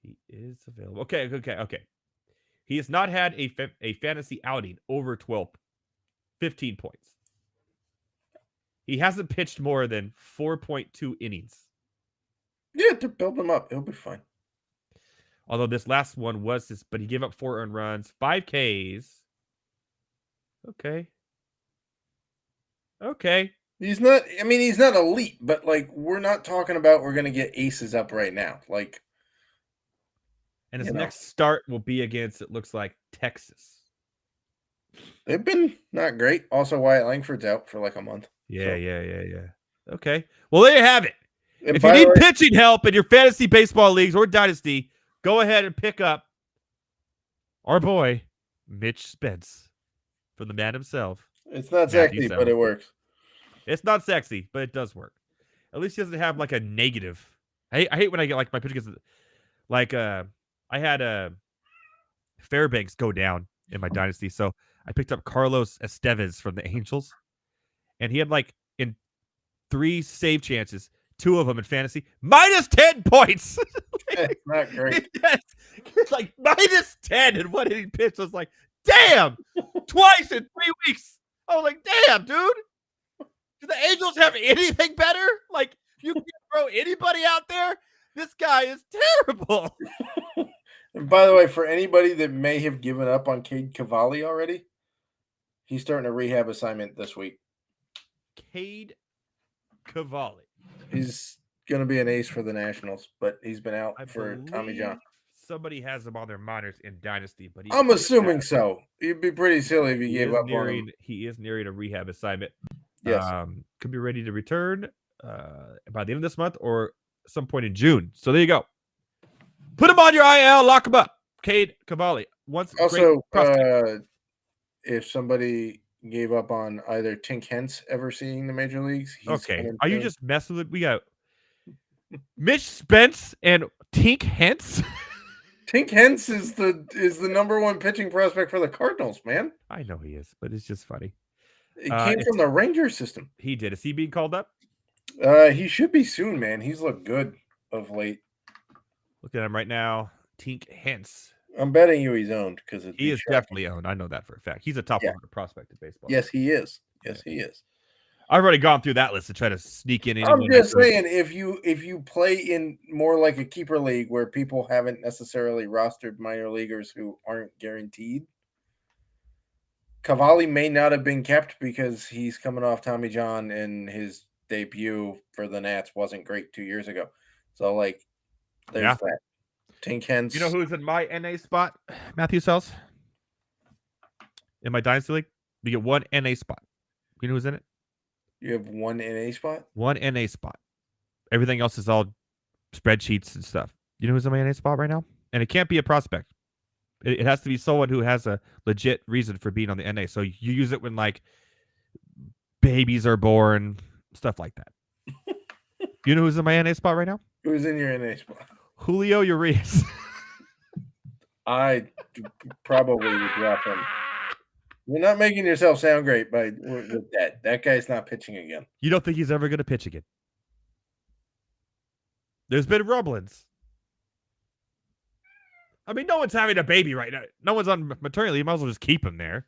He is available. Okay. He has not had a fantasy outing over 15 points. He hasn't pitched more than 4.2 innings. Yeah, to build him up. He'll be fine. Although this last one was but he gave up 4 earned runs, 5 Ks. Okay. He's not elite, but we're not talking about we're going to get aces up right now. And his next start will be against, it looks like, Texas. They've been not great. Also, Wyatt Langford's out for a month. Yeah. Okay. Well, there you have it. And if you need pitching help in your fantasy baseball leagues or dynasty, go ahead and pick up our boy, Mitch Spence, from the man himself. It's not sexy, but it works. It's not sexy, but it does work. At least he doesn't have a negative. I hate when I get my pitch gets I had Fairbanks go down in my dynasty, so I picked up Carlos Estevez from the Angels, and he had in 3 save chances, 2 of them in fantasy, minus 10 points. That's not great. It's minus 10 in one inning pitch. I was like, damn, twice in 3 weeks. I was like, damn, dude. Do the Angels have anything better? You can throw anybody out there? This guy is terrible. And by the way, for anybody that may have given up on Cade Cavalli already, he's starting a rehab assignment this week. Cade Cavalli. He's going to be an ace for the Nationals, but he's been out I for Tommy John. Somebody has him on their minors in Dynasty, but I'm assuming so. It'd be pretty silly if you gave up on him. He is nearing a rehab assignment. Yes. Could be ready to return by the end of this month or some point in June. So there you go. Put him on your IL, lock him up. Cade Cavalli. Also, if somebody gave up on either Tink Hence ever seeing the major leagues, okay. Are you just messing with it? We got Mitch Spence and Tink Hence. Tink Hence is the number one pitching prospect for the Cardinals, man. I know he is, but it's just funny. He came from the Ranger system. He did. Is he being called up? He should be soon, man. He's looked good of late. Look at him right now. Tink Hence. I'm betting you he's owned because he is definitely owned. I know that for a fact. He's a top 100 prospect in baseball. Yes, he is. Yes, he is. I've already gone through that list to try to sneak in. I'm just saying, if you play in more like a keeper league where people haven't necessarily rostered minor leaguers who aren't guaranteed, Cavalli may not have been kept because he's coming off Tommy John and his debut for the Nats wasn't great 2 years ago. So, there's that. Tink Hence. You know who's in my NA spot? Matthew Selz. In my Dynasty League, you get one NA spot. You know who's in it? You have one NA spot? One NA spot. Everything else is all spreadsheets and stuff. You know who's in my NA spot right now? And it can't be a prospect. It has to be someone who has a legit reason for being on the NA. So you use it when, babies are born, stuff like that. You know who's in my NA spot right now? Who's in your NA spot? Julio Urias. I probably would drop him. You're not making yourself sound great with that. That guy's not pitching again. You don't think he's ever going to pitch again? There's been rumblings. I mean, no one's having a baby right now. No one's on maternity leave. You might as well just keep him there.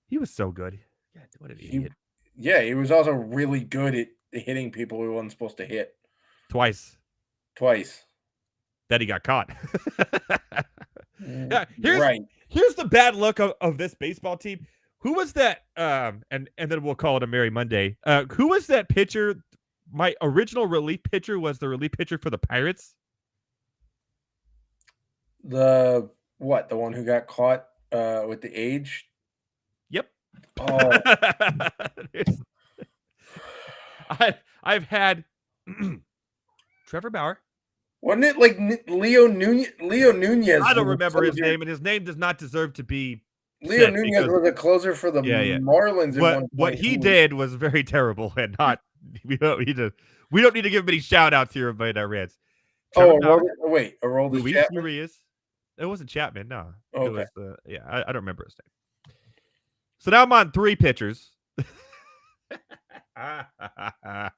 He was so good. Yeah, what an idiot. Yeah, he was also really good at hitting people he wasn't supposed to hit. Twice. Then he got caught. Yeah, right. Here's the bad look of this baseball team. Who was that? And then we'll call it a Merry Monday. Who was that pitcher? My original relief pitcher was the relief pitcher for the Pirates. The one who got caught with the age? Yep. Oh. I've had Trevor Bauer. Wasn't it Leo Nunez? I don't remember his name, and his name does not deserve to be. Leo Nunez was a closer for the Marlins. What he did was very terrible, and not. We don't need to give him any shout outs here by the Reds. Aroldis Chapman. Urias. It wasn't Chapman, no. Okay. It was I don't remember his name. So now I'm on 3 pitchers. I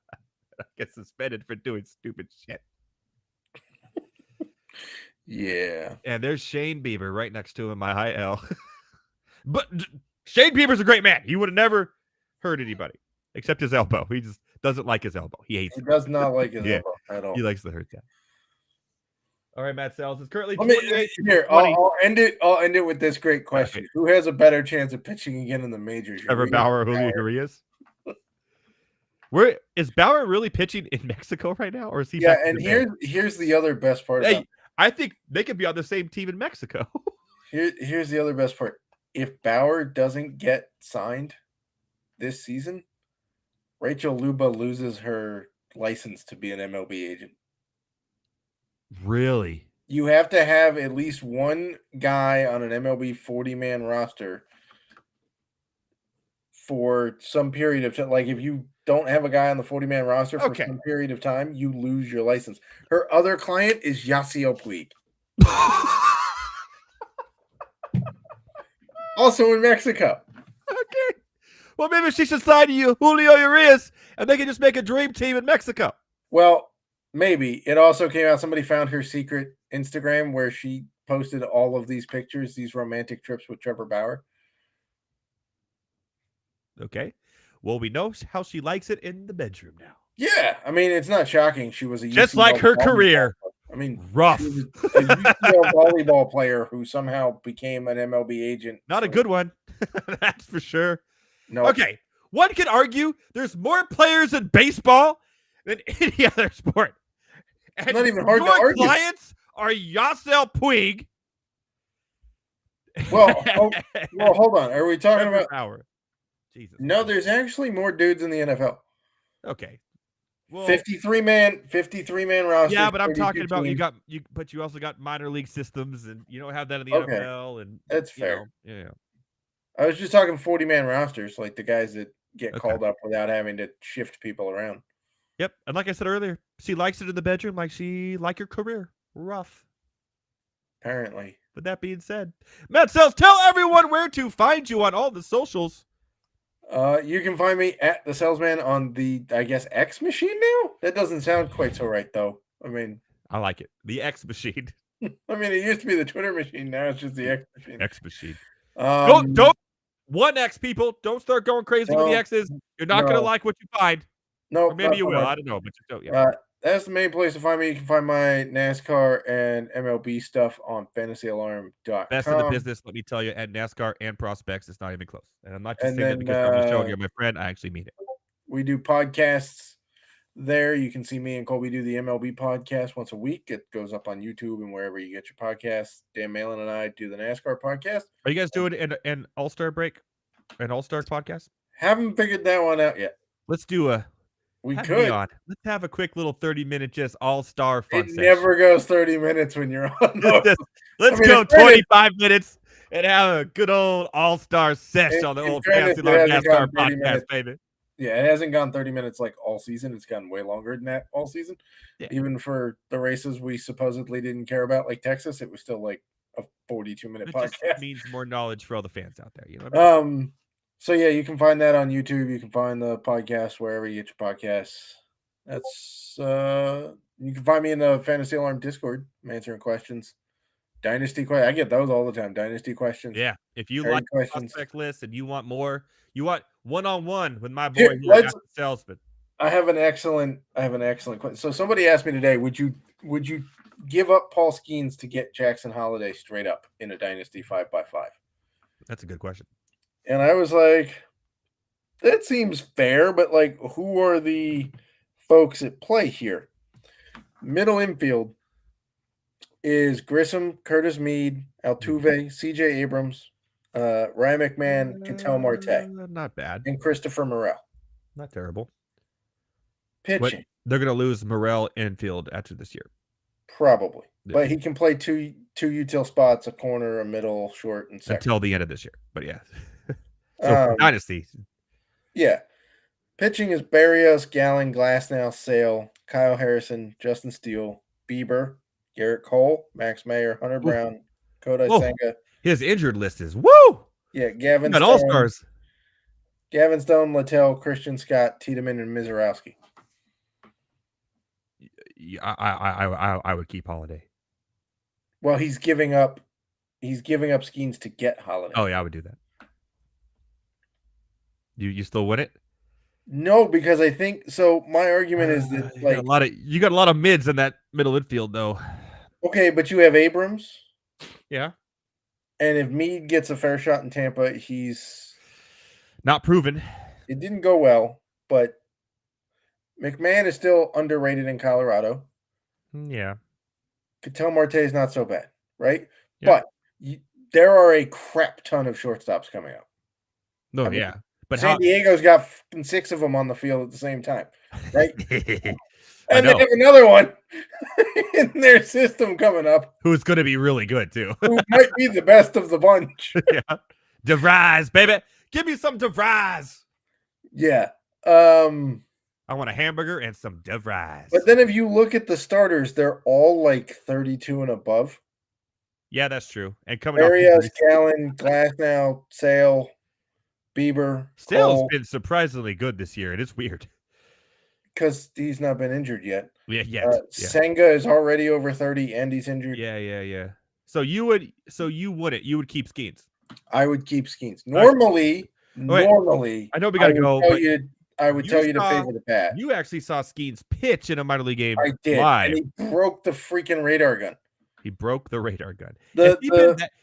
get suspended for doing stupid shit. Yeah. And there's Shane Bieber right next to him, my IL. But Shane Bieber's a great man. He would have never hurt anybody except his elbow. He just doesn't like his elbow. He hates it. He does not like his elbow at all. He likes to hurt that. All right, Matt Selz is currently I'll end it with this great question. Okay. Who has a better chance of pitching again in the majors? Trevor Bauer or Julio Urias? Where is Bauer really pitching in Mexico right now, or is he? Yeah, and here's the other best part. I think they could be on the same team in Mexico. Here's the other best part. If Bauer doesn't get signed this season, Rachel Luba loses her license to be an MLB agent. Really? You have to have at least one guy on an MLB 40-man roster for some period of time. Like, if you don't have a guy on the 40-man roster for some period of time, you lose your license. Her other client is Yasiel Puig. Also in Mexico. Okay. Well, maybe she should sign to you, Julio Urias, and they can just make a dream team in Mexico. Well, maybe. It also came out, somebody found her secret Instagram where she posted all of these pictures, these romantic trips with Trevor Bauer. Okay. Well, we know how she likes it in the bedroom now. Yeah. I mean, it's not shocking. She was just like her career. I mean, rough. She was a UCL volleyball player who somehow became an MLB agent. Not a good one. That's for sure. No. Okay. One could argue there's more players in baseball than any other sport. And Not even hard to your argue. clients are Yasiel Puig. Well, hold on. Are we talking Trevor about Bauer? Jesus. No, there's actually more dudes in the NFL. Okay. Well, 53 man roster. yeah, but I'm talking about teams. but you also got minor league systems, and you don't have that in the Okay. NFL. And That's fair. Yeah. I was just talking 40-man rosters, like the guys that get called up without having to shift people around. Yep. And like I said earlier, she likes it in the bedroom like your career. Rough. Apparently. With that being said, Matt Selz, tell everyone where to find you on all the socials. You can find me at the Salesman on the, I guess, X machine now? That doesn't sound quite so right, though. I mean, I like it. The X machine. I mean, it used to be the Twitter machine. Now it's just the X machine. X machine. Don't 1X, people. Don't start going crazy with the X's. You're not going to like what you find. No, or maybe you will. I don't know. But you don't. Yeah. That's the main place to find me. You can find my NASCAR and MLB stuff on fantasyalarm.com. Best in the business, let me tell you, at NASCAR and prospects, it's not even close. And I'm not just saying that because I'm the show. You're my friend. I actually mean it. We do podcasts there. You can see me and Colby do the MLB podcast once a week. It goes up on YouTube and wherever you get your podcasts. Dan Malin and I do the NASCAR podcast. Are you guys doing an All-Star break? An All-Star podcast? Haven't figured that one out yet. Let's do a... We could. Let's have a quick little 30-minute just all-star fun session. Never goes 30 minutes when you're on. Let's go 25 minutes and have a good old all-star session on the old Fantasy Love NASCAR podcast, baby. Yeah, it hasn't gone 30 minutes like all season. It's gone way longer than that all season. Yeah. Even for the races we supposedly didn't care about, like Texas, it was still like a 42-minute podcast. Just means more knowledge for all the fans out there. You know what I mean? So, yeah, you can find that on YouTube. You can find the podcast wherever you get your podcasts. That's you can find me in the Fantasy Alarm Discord. I'm answering questions. Dynasty questions. I get those all the time. Dynasty questions. Yeah. If you like the prospect list and you want more, you want one-on-one with my boy here, Matt Selz. I have an excellent question. So somebody asked me today, would you give up Paul Skeens to get Jackson Holiday straight up in a Dynasty 5x5? That's a good question. And I was like, that seems fair, but like, who are the folks at play here? Middle infield is Grissom, Curtis Meade, Altuve, CJ Abrams, Ryan McMahon, Ketel Marte. Not bad. And Christopher Morel. Not terrible. Pitching. But they're going to lose Morel infield after this year. Probably. Yeah. But he can play two util spots, a corner, a middle, short, and second. Until the end of this year. But yeah. So Dynasty. Yeah. Pitching is Barrios, Gallen, Glasnow, Sale, Kyle Harrison, Justin Steele, Bieber, Garrett Cole, Max Mayer, Hunter Brown, Kodai Senga. His injured list is woo. Yeah, Gavin Stone, All-Stars. Gavin Stone, Littell, Christian Scott, Tiedemann, and Mizorowski. I would keep Holiday. Well, he's giving up Skeens to get Holiday. Oh yeah, I would do that. You still win it? No, because I think so. My argument is that you got a lot of mids in that middle infield, though. Okay, but you have Abrams. Yeah. And if Meade gets a fair shot in Tampa, he's not proven. It didn't go well, but McMahon is still underrated in Colorado. Yeah. Ketel Marte is not so bad, right? Yeah. But there are a crap ton of shortstops coming out. No, yeah. But San Diego's got 6 of them on the field at the same time, right? And they have another one in their system coming up. Who's going to be really good, too. Who might be the best of the bunch. Yeah. DeVries, baby. Give me some DeVries. Yeah. I want a hamburger and some DeVries. But then if you look at the starters, they're all like 32 and above. Yeah, that's true. And coming Arias, Gallen, Glasnow, Sale, Bieber. Sale's been surprisingly good this year. It is weird. Because he's not been injured yet. Yeah. Senga is already over 30 and he's injured. Yeah. So you wouldn't. You would keep Skeens. I would keep Skeens. Normally, I know we gotta go. I would tell you to favor the bat. You actually saw Skeens pitch in a minor league game. I did. Live. And he broke the freaking radar gun. He broke the radar gun.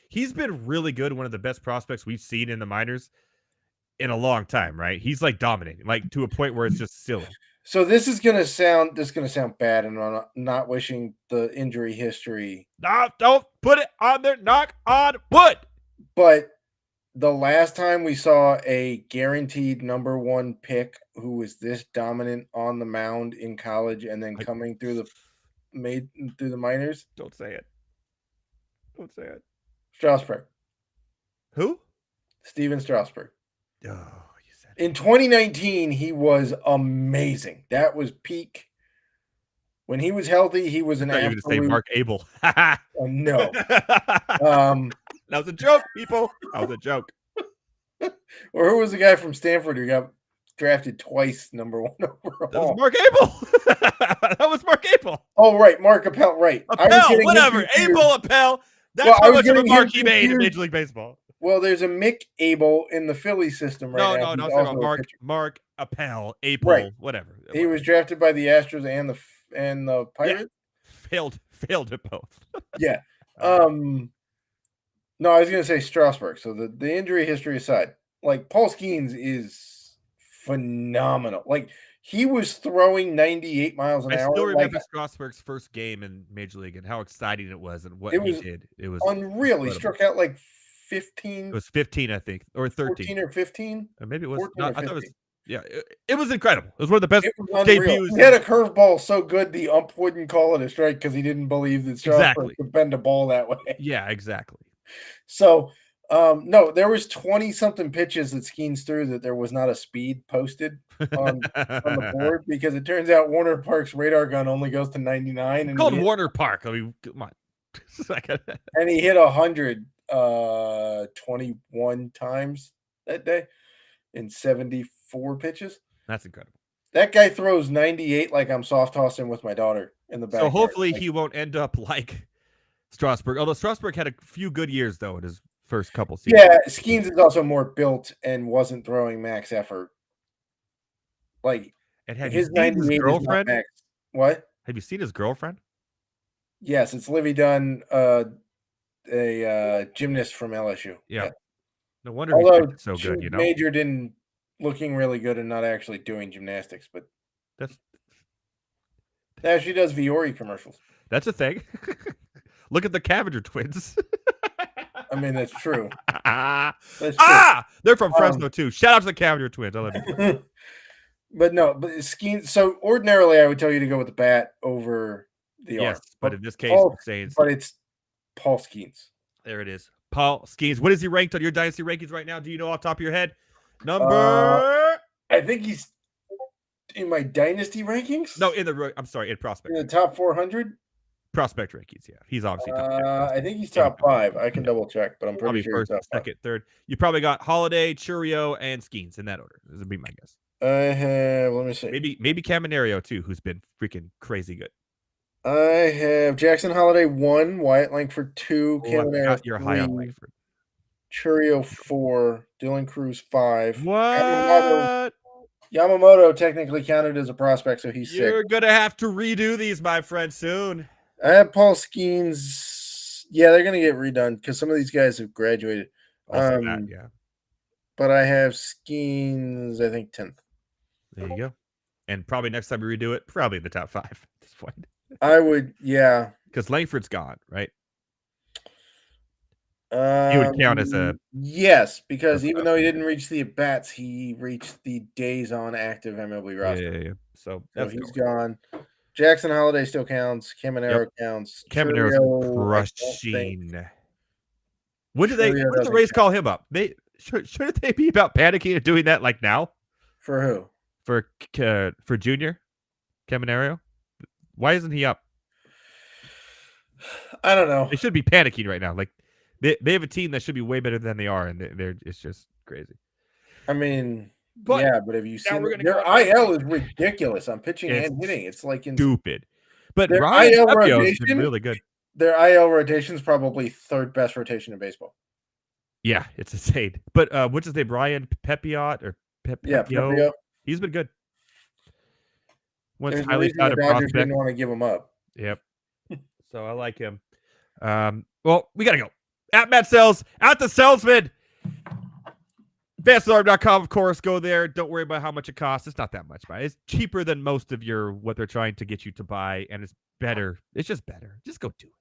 He's been really good. One of the best prospects we've seen in the minors. in a long time, right? He's like dominating, like to a point where it's just silly. So this is gonna sound bad, and I'm not wishing the injury history. No, don't put it on there. Knock on wood. But the last time we saw a guaranteed number one pick who was this dominant on the mound in college and then coming through the minors. Don't say it. Don't say it. Strasburg. Who? Steven Strasburg. Oh, you said it. In 2019, he was amazing. That was peak. When he was healthy, he was an I thought you were going to say Mark Abel. Oh, no. That was a joke, people. That was a joke. Or who was the guy from Stanford who got drafted twice, number one overall? That was Mark Abel. That was Mark Abel. Oh, right. Mark Appel, right. Appel, whatever. Abel, Appel. That's how much of a mark he made in Major League Baseball. Well, there's a Mick Abel in the Philly system right now. No. Mark Appel, April, right. Whatever. He was drafted by the Astros and the Pirates. Yeah. Failed at both. Yeah. No, I was going to say Strasburg. So the injury history aside, like Paul Skeens is phenomenal. Like he was throwing 98 miles an hour. I still remember Strasburg's first game in Major League and how exciting it was and what he did. It was unreal. Incredible. He struck out like 15. It was 15, I think, or 13. 14 or 15? Or maybe it was not. I thought it was. Yeah, it was incredible. It was one of the best debuts. He had a curveball so good the ump wouldn't call it a strike because he didn't believe that Strasburg could bend a ball that way. Yeah, exactly. So, no, there was 20-something pitches that Skeens threw that there was not a speed posted on the board because it turns out Warner Park's radar gun only goes to 99. It's called Warner Park. I mean, come on. And he hit 100 21 times that day in 74 pitches. That's incredible. That guy throws 98 like I'm soft tossing with my daughter in the back. So hopefully he won't end up like Strasburg. Although Strasburg had a few good years though in his first couple seasons. Yeah, Skeens is also more built and wasn't throwing max effort. Like and have his you seen his girlfriend? Max. What? Have you seen his girlfriend? Yes, it's Livy Dunn, a gymnast from LSU. Yeah. No wonder he's so good, you know. Majored in looking really good and not actually doing gymnastics, but she does Viore commercials. That's a thing. Look at the Cavager twins. I mean, that's true. They're from Fresno too. Shout out to the Cavager twins. I love you. But Skeens. So ordinarily, I would tell you to go with the bat over the arm. But in this case, it's Paul Skeens. There it is. Paul Skeens. What is he ranked on your dynasty rankings right now? Do you know off the top of your head? Number. I think he's in my dynasty rankings. No, I'm sorry, in prospect. In the top 400 prospect rankings. Yeah, he's obviously top 10. I think he's top 5. I can double check, but I'm pretty sure first, second, third. You probably got Holiday, Churio, and Skeens in that order. This would be my guess. I have. Let me see. Maybe Caminario too, who's been freaking crazy good. I have Jackson Holiday 1, Wyatt Langford 2, Caminario you're high on Langford. Churio 4, Dylan Cruz 5. What? Yamamoto technically counted as a prospect, so he's 6. You're gonna have to redo these, my friend, soon. I have Paul Skeens. Yeah, they're gonna get redone because some of these guys have graduated. Yeah. But I have Skeens, I think 10th. There you go. And probably next time we redo it, probably in the top 5 at this point. I would, yeah. Because Langford's gone, right? He would count as a yes, because even though he didn't reach the at bats, he reached the days on active MLB roster. Yeah. So he's gone. Jackson Holiday still counts. Caminero counts. Caminero's crushing. When did the Rays call him up? Shouldn't they be about panicking and doing that like now? For who? For Junior Caminero. Why isn't he up? I don't know. They should be panicking right now. Like they have a team that should be way better than they are, and it's just crazy. I mean, but have you seen their IL is ridiculous on pitching and hitting? It's like stupid. But their Ryan IL rotation is really good. Their IL rotation is probably third best rotation in baseball. Yeah, it's insane. But what's his name? Brian Pepiot or Pepio? He's been good. There's a reason the Dodgers didn't want to give him up. Yep. So I like him. Well, we gotta go. At Matt Selz, at the Salesman. FastAlarm.com, of course. Go there. Don't worry about how much it costs. It's not that much, man. It's cheaper than most of what they're trying to get you to buy, and it's better. It's just better. Just go do it.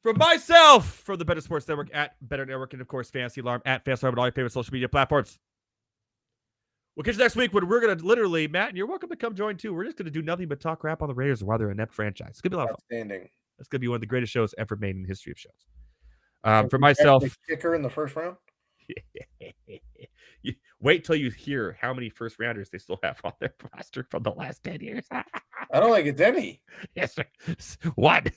From myself, from the Better Sports Network at Better Network, and of course, Fantasy Alarm at Fantasy Alarm on all your favorite social media platforms. We'll catch you next week when we're going to literally, Matt, and you're welcome to come join too. We're just going to do nothing but talk crap on the Raiders while they're an inept franchise. It's going to be a lot of fun. Outstanding. It's going to be one of the greatest shows ever made in the history of shows. For myself, kicker in the first round. Wait till you hear how many first rounders they still have on their roster from the last 10 years. I don't think it's any. Yes, sir. What?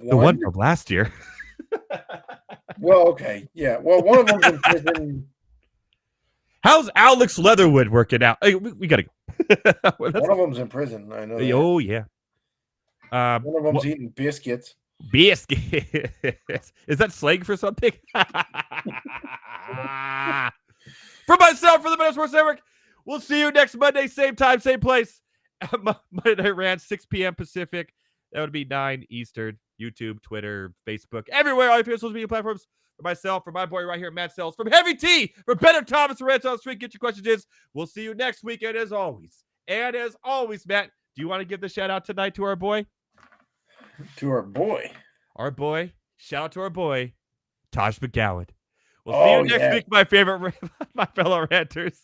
The one from last year. Well, okay. Yeah. Well, one of them's in prison. How's Alex Leatherwood working out? Hey, we got to go. One of them's in prison. I know. That. Oh, yeah. One of them's eating biscuits. Biscuits. Is that slang for something? For myself, for the Better Sports Network, we'll see you next Monday, same time, same place. Monday Night Rants, 6 p.m. Pacific. That would be 9 Eastern. YouTube, Twitter, Facebook, everywhere, all your favorite social media platforms. For myself, for my boy right here, Matt Selz, from Heavy T, for Better Thomas, for Rants on the Street, get your questions in. We'll see you next week, and as always, Matt, do you want to give the shout out tonight to our boy? To our boy. Our boy. Shout out to our boy, Taj McGowan. We'll see you next week, my fellow ranters.